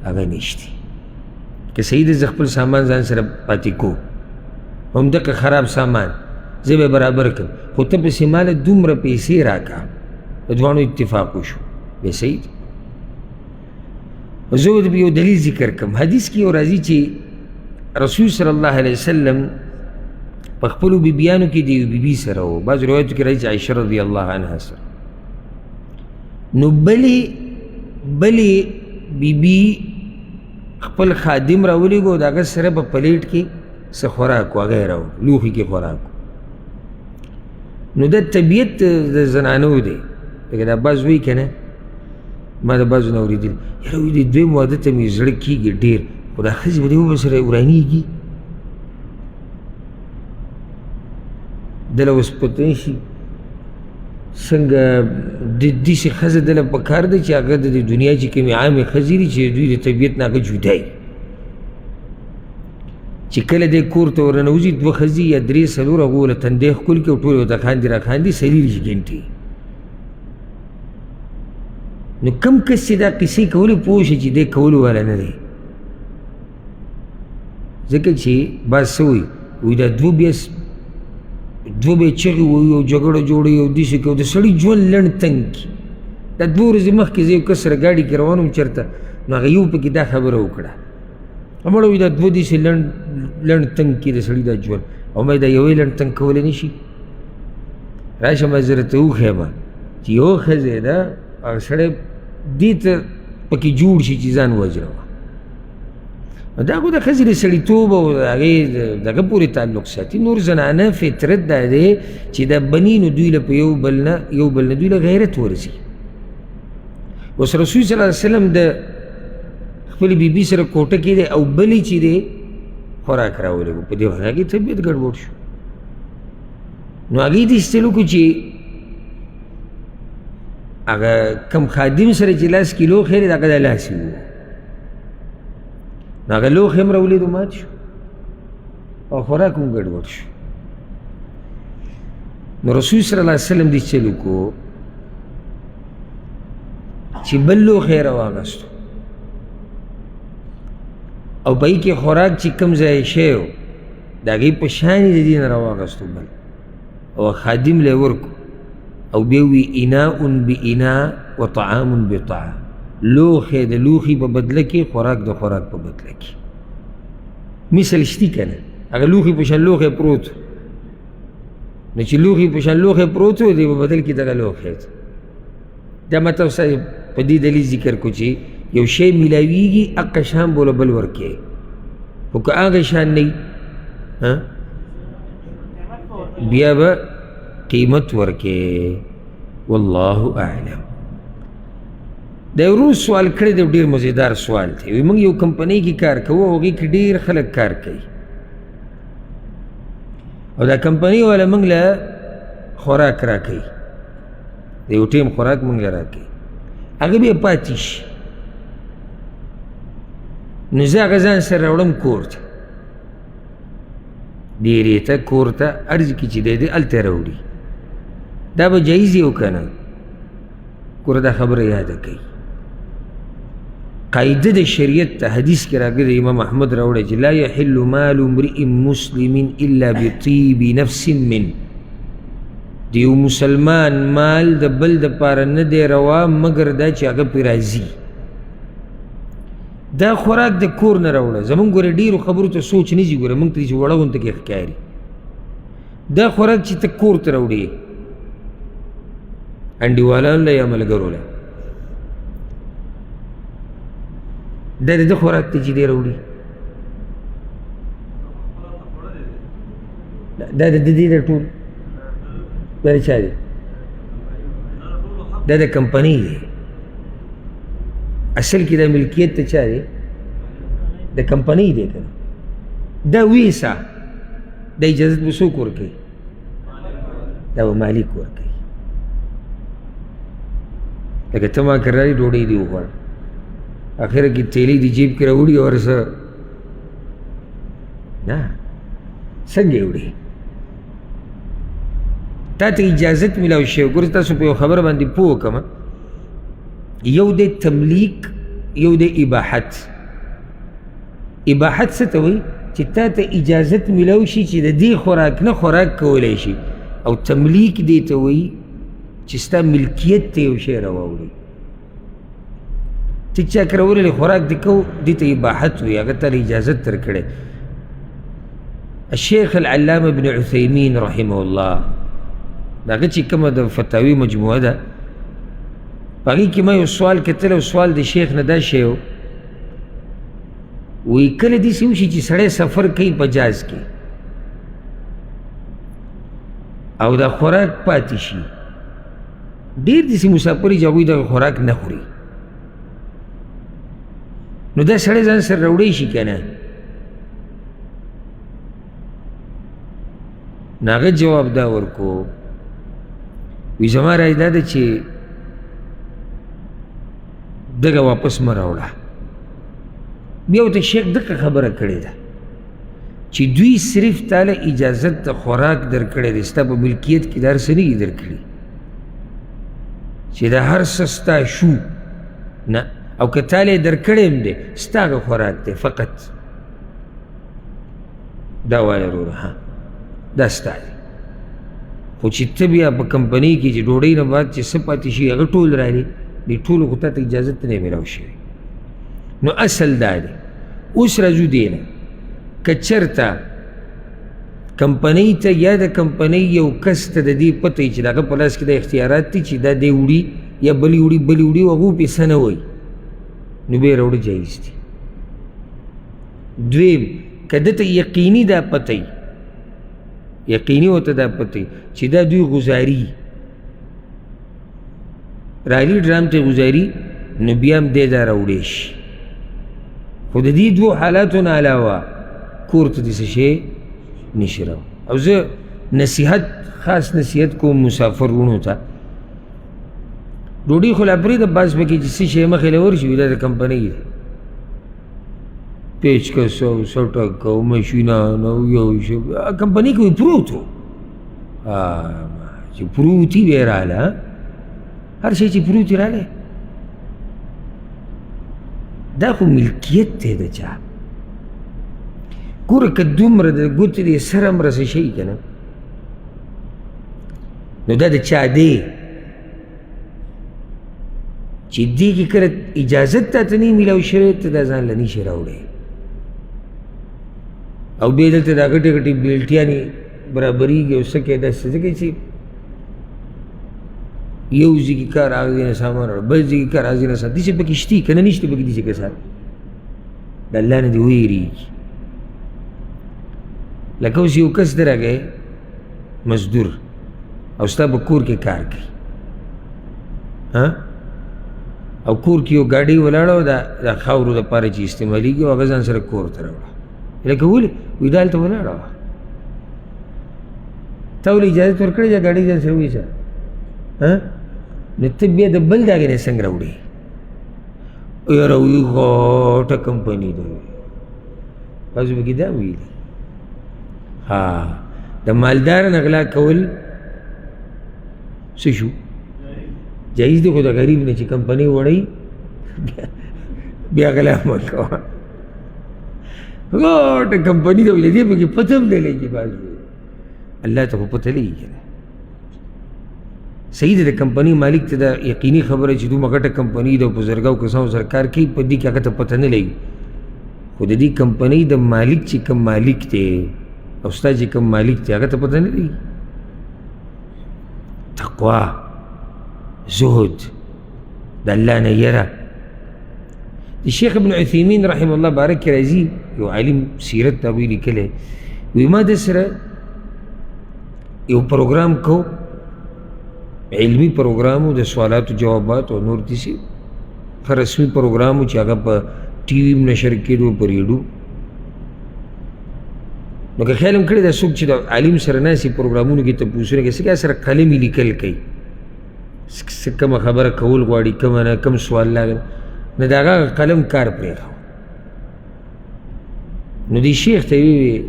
هغه نشته. که صحیح ده زه خپل سامان ځان سره پاتې کو همدغه خراب سامان زه به برابر کړم، خو ته پسې ماله دومره پیسې راکړه. د دواړو اتفاق وشو، بیا صحیح دی. زه یو دلیل ذکر کړم. حدیث کې یو راځي چې رسول صلی الله علیه وسلم په خپلو بیبیانو کې د یو بیبي سره و، بعض روایتو کې راځي چې عایشه رضی الله عنها سره. نو بلې بیبي خپل خادم راولېږو، د هغه سره په پلیټ کې څه خوراک و، هغه یې راوړ، لوښي کې خوراک و. نو دا طبیعت د زنانو دی، لکه دا بعض وایي که نه، ما د بعضو نه اورېدلي، یاره وایي د دویم واده ته مې زړه کېږي ډېر، خو دا ښځې به د یو بل سره ورانېږي. دله اوس پته نه شي څنګه داسې ښځه دله په کار ده چې هغه د دنیا چې کومې عامې ښځې دي چې دوی د طبیعت نه هغه جدا وي، چې کله دی کور ته ورننوځي دوه ښځې یا درې څلور هغو له تندی ښکل کړي او ټول ورته خاندي را خاندي څلېرویشت ګنټې. نو کم کس چې دا قصې کولې پوه شه چې دی کولو والا نه دی، ځکه چې بعض څه وایي وایي دا دوه بیا به چغې وایي او جګړه جوړوي او داسې کوي، د سړي ژوند لنډ تنګ کړي. دا 2 ورځې مخکې زه یو کس سره ګاډي کې روان وم چېرته، نو هغه یو پکې دا خبره وکړه، مړه وایي دا 2 داسې لنډ تنګ کړي د سړي دا ژوند، او ما دا یوې لنډ تنګ کولی نه شي. راشه ما زه درته وښیم چې یو ښځه ده هغه سړی دې ته پکې جوړ شي چې ځان وژنوه. دا خو د ښځې د سړیتوب او د هغې دغه پورې تعلق ساتي. نور زنانه فطرت دا دی چې دا بني نو دوی له په یو بل نه دوی له غیرت ورځي. اوس رسول صلی الله علیه وسلم د خپلې بیبي سره کوټه کې دی او بلې چې دی خوراک راولېږو، په دې وخت هغې طبیعت ګډوډ شو. نو هغې دې ایستل وکړو چې هغه کم خادم سره چې لاس کې لوښی دی د هغه د لاس وي، نو هغه لوښی هم راولېدو مات شو او خوراک هم ګډوډ شو. نو رسول صلی الله علیه وسلم دې چل وکړو چې بل لوښی یې راواغستو او په هغې کې خوراک چې کوم ځای شی و د هغې په شان یې د دې نه راواغستو بل او خادم له یې ورکړو او بیا وی اناء باناء و طعام بطعام، لوښی د لوښي په بدله کې، خوراک د خوراک په بدله کې. مثل شتي که نه، هغه لوښي په شان لوښی پروت و، نو چې لوښي په شان لوښی پروت و دی په بدل کې دغه لوښی ته. دا ما تاسو په دې دلیل ذکر کړو چې یو شی میلاویږي هغه شان به بل ورکوې، خو که هغه شان نه وي بیا به قیمت ورکې. والله اعلم. د یو روز سوال کړی دی، ډېر مزیدار سوال دی. وایي موږ یو کمپنۍ کې کار کوو او هغې کې ډېر خلک کار کوي او دا کمپنۍ والا موږ له خوراک راکوي، د یو ټیم خوراک موږ له راکوي، هغه بیا پاتې شي. نو زه هغه ځان سره راوړم کور ته، ډېرې ته کور ته عرض کې چې دی دی هلته راوړي. دا به جایز یې او که نه؟ ګوره دا خبره یاده کوي. قاعده د شریعت ته حدیث کې راغلی امام احمد راوړی چې لا یحل مال امرئ مسلم الا بطیب نفس من، د یو مسلمان مال د بل دپاره نه دی روا مګر دا چې هغه پرې راځي. دا خوراک د کور نه راوړه، زمونږ ګوره ډېرو خبرو ته سوچ نه ځي، ګوره موږ ته چې وړه غونته کې ښکاري. دا خوراک چې ته کور ته راوړې انډیوالانو له یا ملګرو له، دا د ده خوراک دی چې دی راوړي، دا د ده دی د ټول، دا د چا دی؟ دا د کمپنۍ دی. اصل کې دا ملکیت ته چا دی؟ د کمپنۍ دی که نه؟ دا ویسا دا اجازت به څوک ورکوي؟ دا به مالک ورکوي. لکه ته ما کراري ډوډۍ دې وخوړه، اخره کې تیلی دې جیب کې راوړي او ورسه نه، څنګه یې وړي؟ تا ته اجازت میلاو شوی. ګوره تاسو په یو خبره باندې پوه کړم، یو د تملیک، یو د اباحت. اباحت څه ته وایي؟ چې تا ته اجازت میلاو شي چې د دې خوراک نه خوراک کولی شي او تملیک دې ته وایي چې ستا ملکیت ته یو شی راواوړي ټیک چا که راوللی خوراک دې کو دې ته اباحت وي هغه ته اجازت در کړی الشیخ العلامه ابن عثیمین رحمه الله د هغه چې کومه د فتاوی مجموعه ده په هغې کې ما یو سوال کتلی او سوال د شیخ نه دا شی و وی کله داسې وشي چې سړی سفر کوي په جاز کې او دا خوراک پاتې شي ډېر داسې مسافر چې هغوی دغه خوراک نه خوري نو دا سړی ځان سره راوړی شي که نه نو هغه جواب دا ورکو وی زما رای دا ده چې دغه واپس مه راوړه بیا ورته شیخ دغه خبره کړې ده چې دوی صرف تاله اجازت د خوراک در کړی دی ستا په ملکیت کې دا هر څه نه دي در کړي چې دا هر څه ستا شو نه او که تاله یې در کړی هم دی ستا هغه خوراک دی فقط دا وایه وروره ها دا ستا دی خو چې ته بیا په کمپنۍ کې چې ډوډۍ نه بعد چې څه پاتې شي هغه ټول رالي دې ټولو خو تا ته اجازت نه میلاو شوی نو اصل دا دی اوس راځو دې نه که چېرته کمپنۍ ته یا د کمپنۍ یو کس ته د دې پته وي چې د هغه په لاس کې دا اختیارات دي چې دا دی وړي یا بلې وړي بلې وړي او هغو پې څه نه وایي نو بیا یې راوړه جایز دي دویم که ده ته یقیني دا پته وي یقیني ورته دا پته وي چې دا دوی غزاري رالي ډرام ته غزاري نو بیا هم دی دا راوړی شي خو د دې دوو حالاتو نه علاوه کور ته داسې شی نشي راوړی او زه نصیحت خاص نصیحت کوم مسافر وروڼو ته ډوډۍ خو لا پرېږده بعض پکې چې څه شی مخې له ورشي دا د کمپنۍ دی پیچکس او سټک او مشینان او یو شی کمپنۍ کې پروت و چې پروتي بیا یې راغله هر شی چې پروت یې راغلی دا خو ملکیت دی د چا ګوره که دومره د ګوتې د سر هم رسه شي که نه نو دا د چا دی چې دې کې کله اجازت تا ته نه میلاو شوی ته دا ځان له نشي راوړی او بیا دلته دا غټې غټې بیلټیانې برابرېږي او څه کوي داسې ځکه چې یو ځای کې کار هغه ځای نه سامان راوړه بل ځای کې کار هغه ځای نه سامان داسې پکې شتي که نه نشته پکې داسې کسان د الله نه دې ویرېږي لکه اوس یو کس درغی مزدور او ستا په کور کې کار کوي او کور کې یو ګاډۍ ولاړه او د خاورو دپاره چې استعمالېږي او هغه ځان سره کور ته راوړه لکه ولې وایي دا هلته ولاړه وه تا ولې اجازت ورکړې چې ګاډۍ ځان سره ویسه نو ته بیا د بل د هغې نه څنګه راوړې یاره وایي غټه کمپنۍ ده بعضو پکې دا ویلي د مالدار نه غلا کول څه شو جایز دی خو د غریب نه چې کمپنۍ وړئ بیا غلا مه کوه غټه کمپنۍ ده ویلې دې پکې پته هم نه لګي بعض الله ته خو پته لګي که نه صحیح ده د کمپنۍ مالک ته دا یقیني خبره چې دومره غټه کمپنۍ ده او په زرګاو کسانو سره کار کوي په دې کې هغه ته پته نه لګي خو د دې کمپنۍ د مالک چې کوم مالک دی او ستا چې کوم مالک دی هغه ته پته نه لګي تقوا زهد د الله نه یره د شیخ ابن عثیمین رحمه الله بارک کې راځي یو عالم سیرت ته هغوی لیکلی وایي ما د سره یو پروګرام کو علمي پروګرام و د سوالاتو جوابات او نور داسې ښه رسمي پروګرام و چې هغه په ټي وي هم نشر کېدو په ریډو نو که خیال هم کړی دا څوک چې د عالم سره ناستې پروګرامونو کې تپوسونه کوي څه سره قلم یې لیکل کوي څه کومه خبره کول غواړي کومه نه کوم سوال لاګل نو د هغه قلم کار پرېښو نو دې شیخ ته یې وویل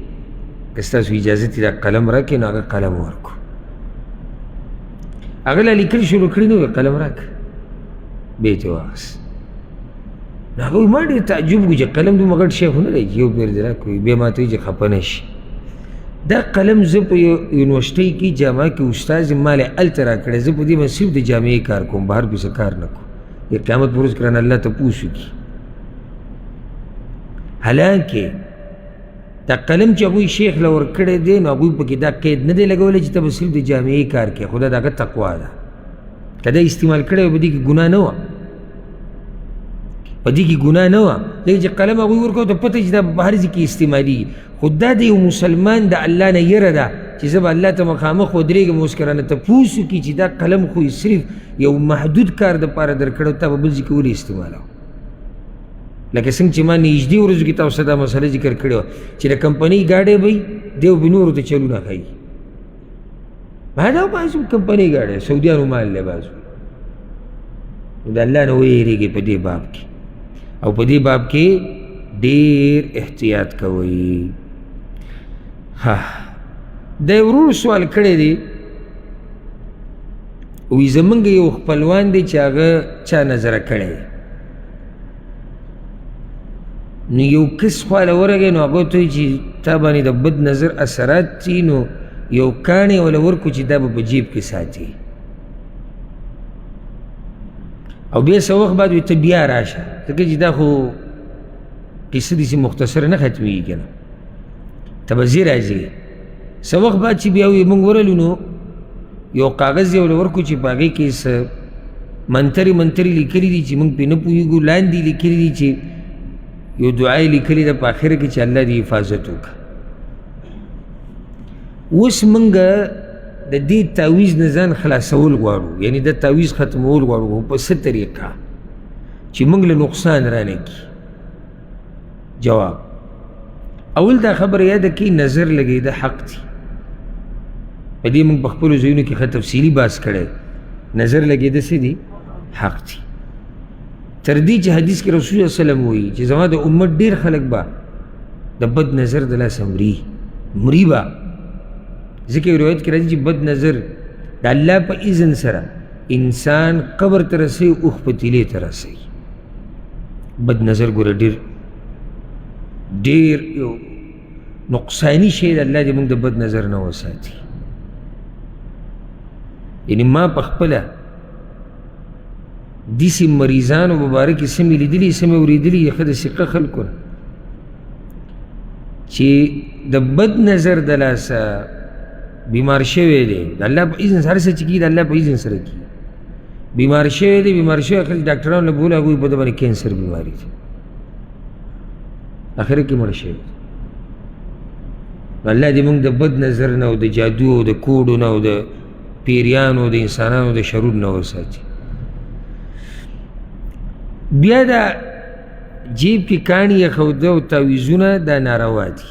که ستاسو اجازت یې دا قلم راکړې نو هغه قلم ورکړو هغه لا لیکل شروع کړي نو قلم راکړه بیا یې ترې واخیست نو هغه وایي ما ډېر تعجب وکړو چې قلم دومره غټ شی خو نه دی چې یو پیر دې راکړي بیا ما ته وایي چې خفه نه شي دا قلم زه په یونیورسټۍ کې جامعه کې استاد ما له هلته راکړی زه په دې باندې صرف د جامعې کار کوم بهر پسې کار نه کوم د قیامت په ورځ کې رانه الله تپوس وکړي حالانکه دا قلم چې هغوی شیخ له ورکړی دی نو هغوی پکې دا قید نه دی لګولی چې ته به صرف د جامعې کار کوې خو دا د هغه تقوا ده که دا استعمال کړی وي په دې کې ګناه نه وه په دې کې ګناه نه وه ځکه چې قلم هغوی ورکوي ته پته چې دا په هر ځای کې استعمالېږي خو دا د یو مسلمان د الله نه یره ده چې زه به الله ته مخامخ ودرېږم اوس که رانه تپوس وکړي چې دا قلم خو یې صرف یو محدود کار دپاره درکړی تا به بل ځای کې ولې استعمالوه لکه څنګه چې ما نږدې ورځو کې تاسو دا مسله ذکر کړې وه چې د کمپنۍ ګاډی به وي دی به نورو ته چلونه ښایي ما دا بعض کمپنۍ ګاډی سعودیانو مال دی بعض نو د الله نه ویېرېږئ په دې باب کې او په دې باب کې ډېر احتیاط کوئ د یو ورور سوال کړی دی وایي زمونږ یو خپلوان دی چې هغه چا نظره کړی دی نو یو کس خواله ورغی نو هغه ته وایي چې تا باندې د بد نظر اثرات دي نو یو کاڼی وله ورکړو چې دا به په جیب کې ساتي او بیا څه وخت بعد وایي ته بیا راشه ځکه چې دا خو قصه داسې مختصره نه ختمېږي که نه ته به ځې راځې څه وخت بعد چې بیا وایي موږ ورغلو نو یو کاغذ یې وله ورکړو چې په هغې کې څه منترې لیکلي دي چې موږ پرې نه پوهېږو لاندې لیکلي دي چې یو دعا یې لیکلې ده په آخره کې چې الله دې حفاظت وکړه اوس موږ د دې تعویض نه ځان خلاصول غواړو یعنی د تعویض ختمول غواړو خو په څه طریقه چې موږ له نقصان رانه کړي جواب اول دا خبره یاده کړئ نظر لګېده حق دي په دې موږ په خپلو ځایونو کې ښه تفصیلي بحث کړی نظر لګېده څه دي حق دي تر دې چې حدیث کې رسول الله وسلم وایي چې زما د امت ډېر خلک به د بد نظر د لاسه مري به ځکه یو روایت کې راځي چې بد نظر د الله په اذن سره انسان قبر ته رسوي اوښ په تیلې ته رسوي بد نظر ګوره ډېر یو نقصاني شی د الله دې موږ د بد نظر نه وساتي یعنی ما په خپله داسې مریضانو مبارکې سمې لیدلي سمې اورېدلي ښه د ثقه خلکو نه چې د بد نظر د لاسه بیمار شوی دی د الله په اذن هر څه چې کېږي د الله په اذن سره کېږي بیمار شوی دی بیمار شوی خلک ډاکټرانو له بوله هغوی په ده باندې کینسر بیماري ده اخره کې مړه شوی الله دې موږ د بد نظر نه او د جادو او د کوډو نه او د پیریانو او د انسانانو د شرور نه وساتي بیا دا جیب کې کاڼي ایښوده او تعویضونه دا ناروا دي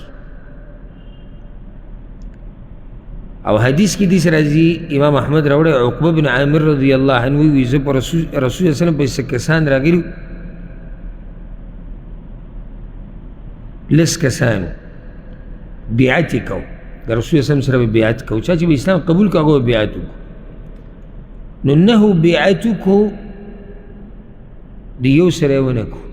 او حدیث کې داسې راځي امام احمد راوړی عقبه بن عامر رضی الله عنه وایي زه په رسول الله وسلم په څه کسان راغلي لس کسانو بیعت یې کو د رسول الله سره به بیعت کو چا چې به اسلام قبول کړه هغه بیعت وکړو نو نهو بیعت وکړو د یو سره یې ونه کړو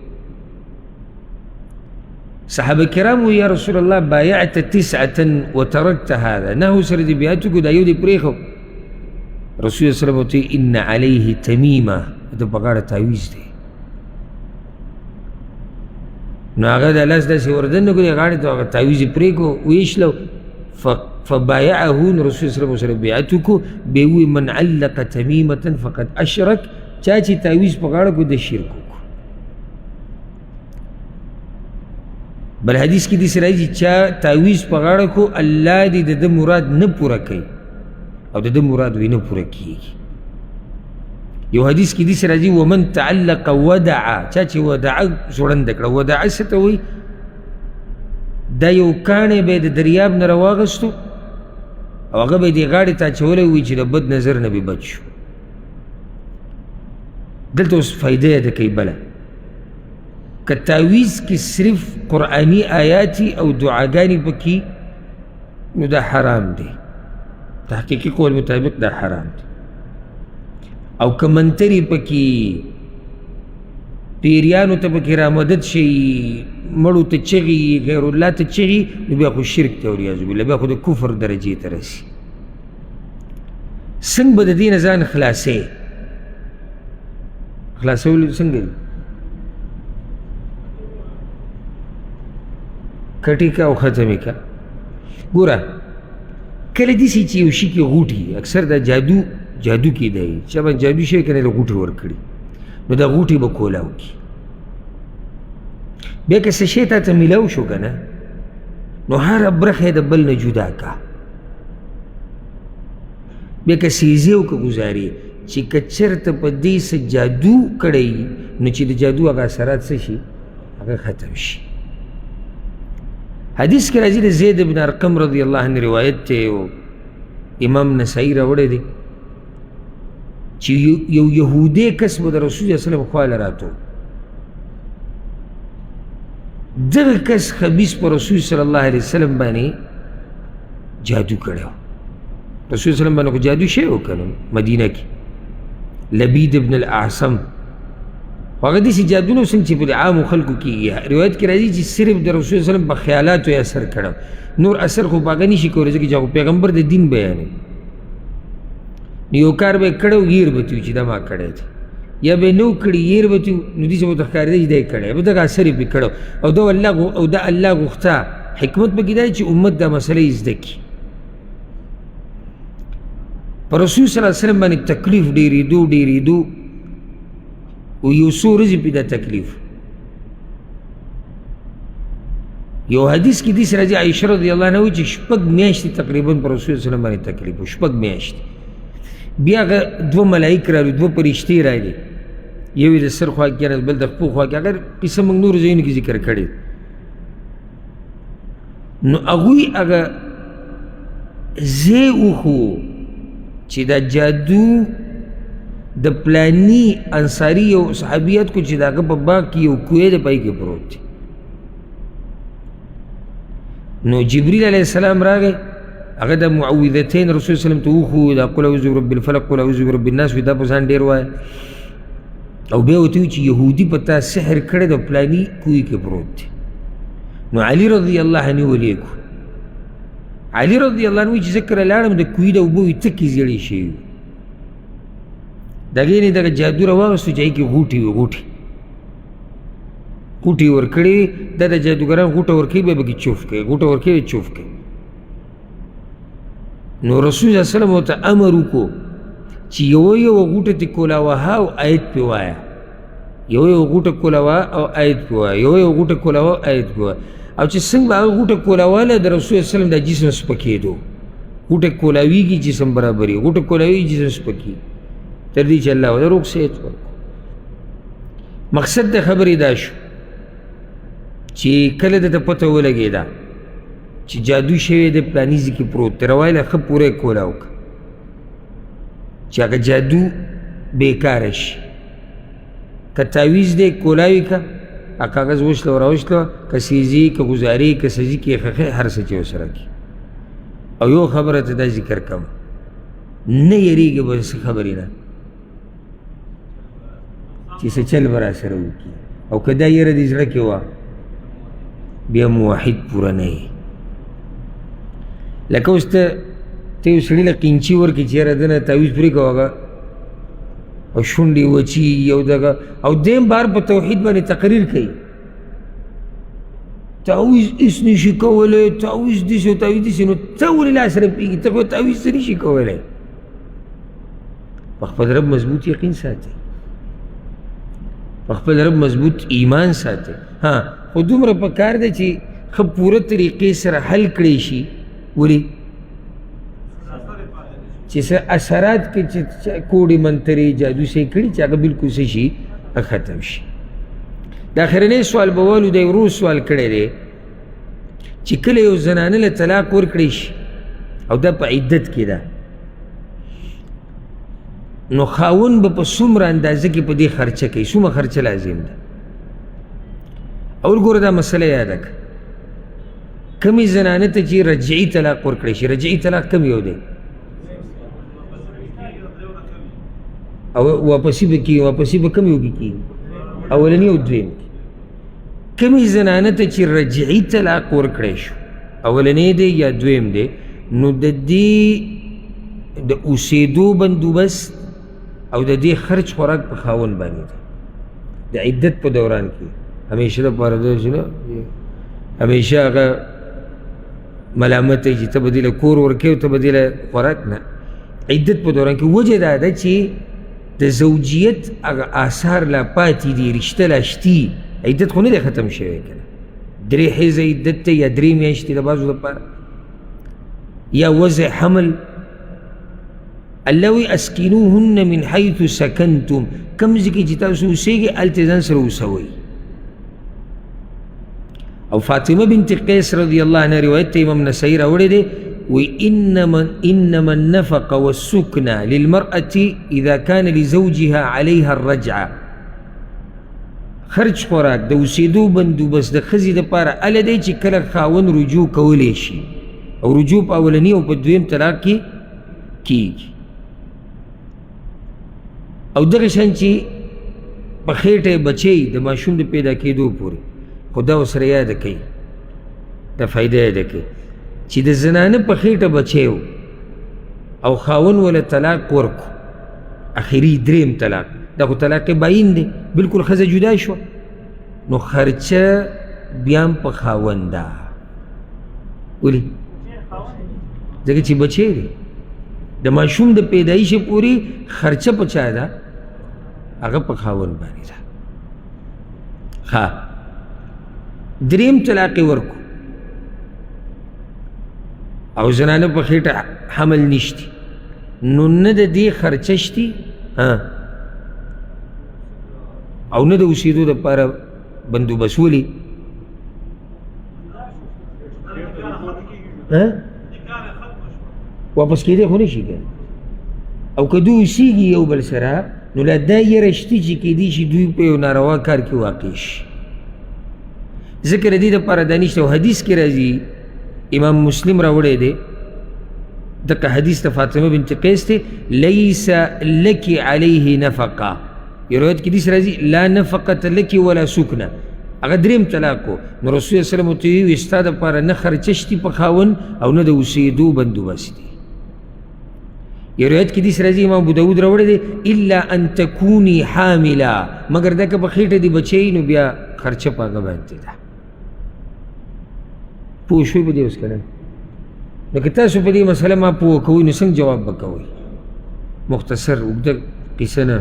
صحابه کرام وایي یا رسول الله بایعت 9 وترکت هذا نهو سره دې بیعت وکړو دا یو دې پرېښو رسول الله سلم ورته ان علیه تمیمه د په غاړه تعویض دی نو هغه د لاس داسې وردن نه کړو غاړې ته هغه تعویض یې پرېږدو ویشلو فبایعه نو رسول صلی الله سره بیعت وکړو بیا ووایي من علق تمیمة فقد اشرک چا چې تعویض په غاړه کړو د شرک وکړو بل حدیث کې داسې راځي چا تعویض په غاړه کړو الله دې د ده مراد نه پوره کوي او د ده مراد وی نه پوره کېږي یو حدیث کې داسې راځي ومن تعلق ودعا چا چې ودعه زوړنده کړه ودعه څه ته وایي دا یو کاڼی به یې د دریاب نه راواغېستو او هغه به یې دې غاړې ته اچولی وي چې د بد نظر نه به بچ شو دلته اوس فایده یاده کوي بله که تعویض کې صرف قرآني آیاتي او دعاګانې پکې نو دا حرام دی تحقیقي قول مطابق دا حرام دی او که منترې پکې پیریانو ته پکې رامدد شي، مړو ته چغې، غیر الله ته چغې، نو بیا خو شرک ته والعیاذ بالله، بیا خو د کفر درجې ته رسي. څنګه به د دې نه ځان خلاصوې؟ خلاصول څنګه دي؟ کټې کا او ختمې کا. ګوره کله داسې چې یو شي کې غوټي، اکثر دا جادو کې دی، چا باندې جادو شوی که نه د غوټې ورکړي، نو دا غوټې به کولاو کړي. بیا که څه شی تا ته میلاو شو که نه، نو هره برخه یې د بل نه جدا کا. بیا که سیزې او که ګزارې چې که چېرته په دې څه جادو کړی، نو چې د جادو هغه اثرات څه شي، هغه ختم شي. حدیث کې راځي د زید بن ارقم رضی الله عنه روایت دی، او امام نسائی راوړی دی چې یو یهودی کس به د رسول صلی الله علیه وسلم خواله راتو. دغه کس خبیث په رسول صلی الله علیه وسلم باندې جادو کړی و. رسول صلی الله علیه وسلم باندې خو جادو شوی و که نه مدینه کې، لبید ابن الاعصم. خو هغه داسې جادو نه و څنګه چې په عامو خلکو کېږي. روایت کې راځي چې صرف د رسول صلی الله علیه وسلم په خیالاتو یې اثر کړی، نور اثر خو په هغه نه شي کولی، ځکه چې هغه پیغمبر د دین بیانوي. نو یو کار به یې کړی و، یېر به ته وي چې دا ما کړی دی، یا به یې نه و کړي، یېر به ته وي، نو داسې به ورته ښکارېده چې دا یې کړی، به دغه اثر یې پرې کړی. او دا الله غوښته حکمت پکې دا چې امت دا مسله یې زده کړي. په رسول صلی الله علیه وسلم باندې تکلیف ډېرېدو او یو څو ورځې پې دا تکلیف. یو حدیث کې داسې راځي عایشه رضی الله عنها وایي چې 6 میاشتې تقریبا په رسول صلی الله علیه وسلم باندې تکلیف و، 6 میاشتې. بیا هغه 2 ملایک راغلي، 2 فرشتې راغلي، یو یې د سر خوا کې کېناست، بل د خپو خوا کې. اگر قصه موږ نورو ځایونو کې ذکر کړې، نو هغوی هغه ځای وښو چې دا جادو د پلانی انصاري یو صحابیت کو چې د هغه په باغ کې یو کوی د پای کې پروت دی. نو جبریل علیه السلام راغی، هغه د معوذتین رسول صلی الله علیه وسلم ته وښو، دا قل اعوذ برب الفلق، قل اعوذ برب الناس، دا په ځان ډېر وایه. او بیا ورته وایي چې یهودي په تا سحر کړی د پلاني کوی کې پروت دی. نو علي رضی الله عنه ولیکو. علي رضی الله عنه وایي چې زه کله لاړم د کوی د اوبه وي تکې زیړې شوي وي، د هغې نه دغه جادو راواغېستو چې هغې کې غوټې وي، غوټې ورکړې وي. دا د جادوګران غوټه ورکوي، بیا به کې چوف کوي، غوټه ورکوي چوف کوي. نو رسول صلی الله علیه وسلم ورته امر وکړو چې یوه غوټه ترې کولاوهه او آیت پرې وایه، یوه غوټه کولاوه او آیت پرې وایه، یوه غوټه کولاوه او آیت پرې وایه. او چې څنګه به هغه غوټه کولاواله د رسول صلی الله علیه وسلم دا جسم سپکېدو. غوټه کولاویږي جسم برابري، غوټه کولاویږي جسم سپکېږي، تر دې چې الله ورته روغ صحت ورکړو. مقصد د خبرې دا شو چې کله درته پته ولګېده چې جادو شوی د پلاني ځای کې پروت دی، روایله ښه پوره یې کولاو کړه چې هغه جادو بېکاره شي. که تعویض دی کولاوي که، کاغذ وشله او راوشله، که سیزي که ګزارې که سجي کې خخې هر څه چې ورسره کړي. او یو خبره ته دا ذکر کوم، نه یېرېږي به څه خبرې نه چې څه چل به راسره وکړي. او که دا یېره دې زړه کې وه، بیا موحد پوره نه یې. لکه اوس ته یو سړي له قینچي ورکړي چې یاره دنه تعویض پرې کوه هغه، او شونډې وچي او دغه، او دیم بار په توحید باندې تقریر کوي، تعویض هېڅ نشي کولی، تعویض داسې او تعویض داسې. نو ته ولې لا سره پوهېږي؟ ته خو تعویض څه نشي کولی. په خپل رب مضبوط یقین ساتي، په خپل رب مضبوط ایمان ساتي. ها خو دومره په کار دی چې ښه پوره طریقې سره حل کړی شي. ولې؟ چې څه اثرات کې چې کوډې منترې جادو صحیح کړي چې هغه بلکل څه شي، ختم شي. د اخرنی سوال به والو دی ورو سوال کړی دی چې کله یو زنانه له طلاق ورکړی شي او دا په عدت کې ده، نو خاوند به په څومره اندازه کې په دې خرچه کوي، څومره خرچه لازم ده. او ګوره دا مسله یاده کړه، کمې زنانه ته چې رجعي طلاق ورکړی شي، رجعي طلاق کم یو دی، او واپسي به کېږي، واپسي به کم یو کې کېږي، اولنی او دویم کې کمی زنانه ته چې رجعي طلاق ورکړی شو اولنی دی یا دویم دی نو د دې د اوسېدو بندوبست او د دې خرچ خوراک په خاوند باندې دی د عدت په دوران کې همیشه دپاره دا چې نه همیشه هغه ملامت دی چې ته به دې له کور ورکوې او ته به دې له خوراک نه عدت په دوران کې وجه دا ده چې د زوجیت هغه آثار لا پاتې دي رشته لا شتي عدت خو نه دی ختم شوی که نه 3 حیضه عدت دی یا 3 میاشتې د بعضو دپاره یا وضع حمل الله وی اسکینوهن من حیث سکنتم کم ځای کې چې تاسو اوسېږئ هلته ځان سره اوسوئ او فاطمه بنت قیس رضی الله عنها روایت ته امام نسائی راوړی دی وی انما النفق والسكن للمرأة اذا كان لزوجها عليها الرجعه خرج خوراک د اوسېدو بندوبست د ښځې دپاره هله دی چې کله خاوند رجوع کولی شي او رجوع په اولني او په دویم طلاق کې کیږي او دغه شان چې په خېټه بچی د ماشوم د پیدا کېدو پورې خو دا ورسره یاده کوي دا فایده یاده کوي چې د زنانه په خېټه بچی و او خاوند وله طلاق ورکو اخري دریم طلاق دا خو طلاق باین دی بلکل ښځه جدا شوه نو خرچه بیا هم په خاوند ده ولې ځکه چې بچی دی د ماشوم د پیدایشه پورې خرچه په چا ده هغه په خاوند باندې ده ښه دریم طلاق یې ورکو او زنانه په خېټه حمل نشتی نو نه د دې خرچه شتي او نه د اوسېدو دپاره بندوبست ولې واپس کېدی خو نه شي که او که دوی اوسېږي یو بل سره نو لا دا یره شتي چې کېدی شي دوی په یو ناروا کار کې واقع شي ذکر دې دپاره دا نشته او حدیث کې راځي امام مسلم راوړی دی دغه حدیث د فاطمه بنت قیس دی لیس لک علیه نفقه یو روایت کې داسې راځي لا نفقة لک ولا سکنه هغه دریم طلاق و نو رسول الله سلم ورته ویي ستا دپاره نه خرچه شتي په خاوند او نه د اوسېدو بندوبست دی یو روایت کې داسې راځي امام ابو داود راوړی دی الا ان تکوني حامله مګر دا که په خېټه دې بچی نو بیا خرچه په هغه باندې ده پوه شوي په دې اوس که نه نو که تاسو په دې مسله ما پوه کوئ نو څنګه جواب به کوئ مختصر اوږده قصه نه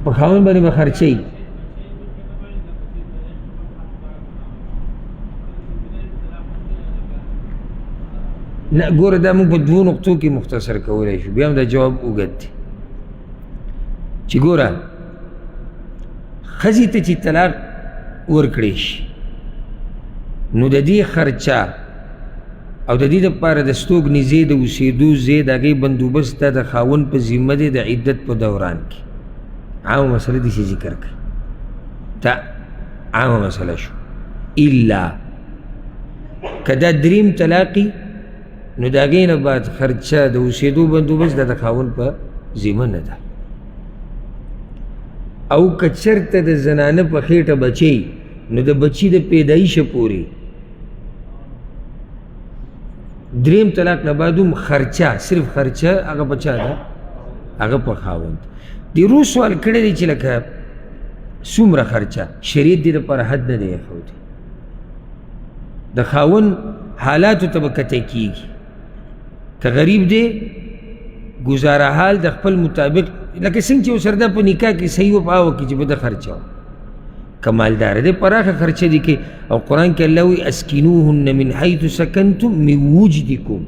په خاوند باندې به خرچوي نه ګوره دا موږ په 2 نقطو کې مختصر کولی شو بیا هم دا جواب اوږد دی چې ګوره ښځې ته چې طلاق ورکړی شي نو د دې خرچه او د دې دپاره د ستوګنې د اوسېدو ځای د هغې بندوبست دا د خاوند په ذمه دی د عدت په دوران کې عامه مسله داسې ذکر کړي تا عامه مسله شو الا که دا دریم طلاقي نو د هغې نه بعد خرچه د اوسېدو بندوبست دا د خاوند په ذمه نه ده او که چېرته د زنانه په خېټه بچی نو د بچي د پیدایشه پورې دریم طلاق نه بعد هم خرچه صرف خرچه هغه په چا ده هغه په خاوند دې روز سوال کړی دی چې لکه څومره خرچه شریعت دې دپاره حد نه دی ایښودی د خاوند حالاتو ته به کتی کېږي که غریب دی گزاره حال د خپل مطابق لکه څنګه چې ورسره دا په نکاح کې صحیح و په هغه کې چې به ده خرچه و که مالداره دی پراخه خرچه دي کې او قرآن کې الله وایي اسکینوهن من حیث سکنتم من وجدکم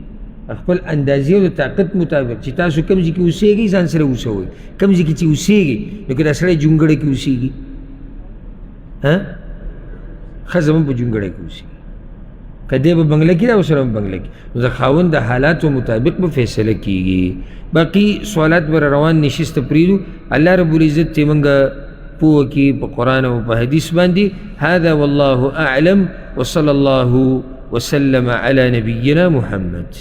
خپل اندازې او د طاقت مطابق چې تاسو کوم ځای کې اوسېږئ ځان سره اوسوئ کوم ځای کې چې اوسېږئ نو که دا سړی جونګړه کې اوسېږي ښځه هم په جونګړه کې اوسېږي که دی به بنګله کې دا ورسره هم بنګله کې نو د خاوند د حالاتو مطابق به فیصله کېږي باقي سوالات به روان نشسته پرېږدو الله رب العزت ته موږ پوه کی په قرآن او په حدیث باندې. هذا والله اعلم وصلى الله وسلم على نبينا محمد.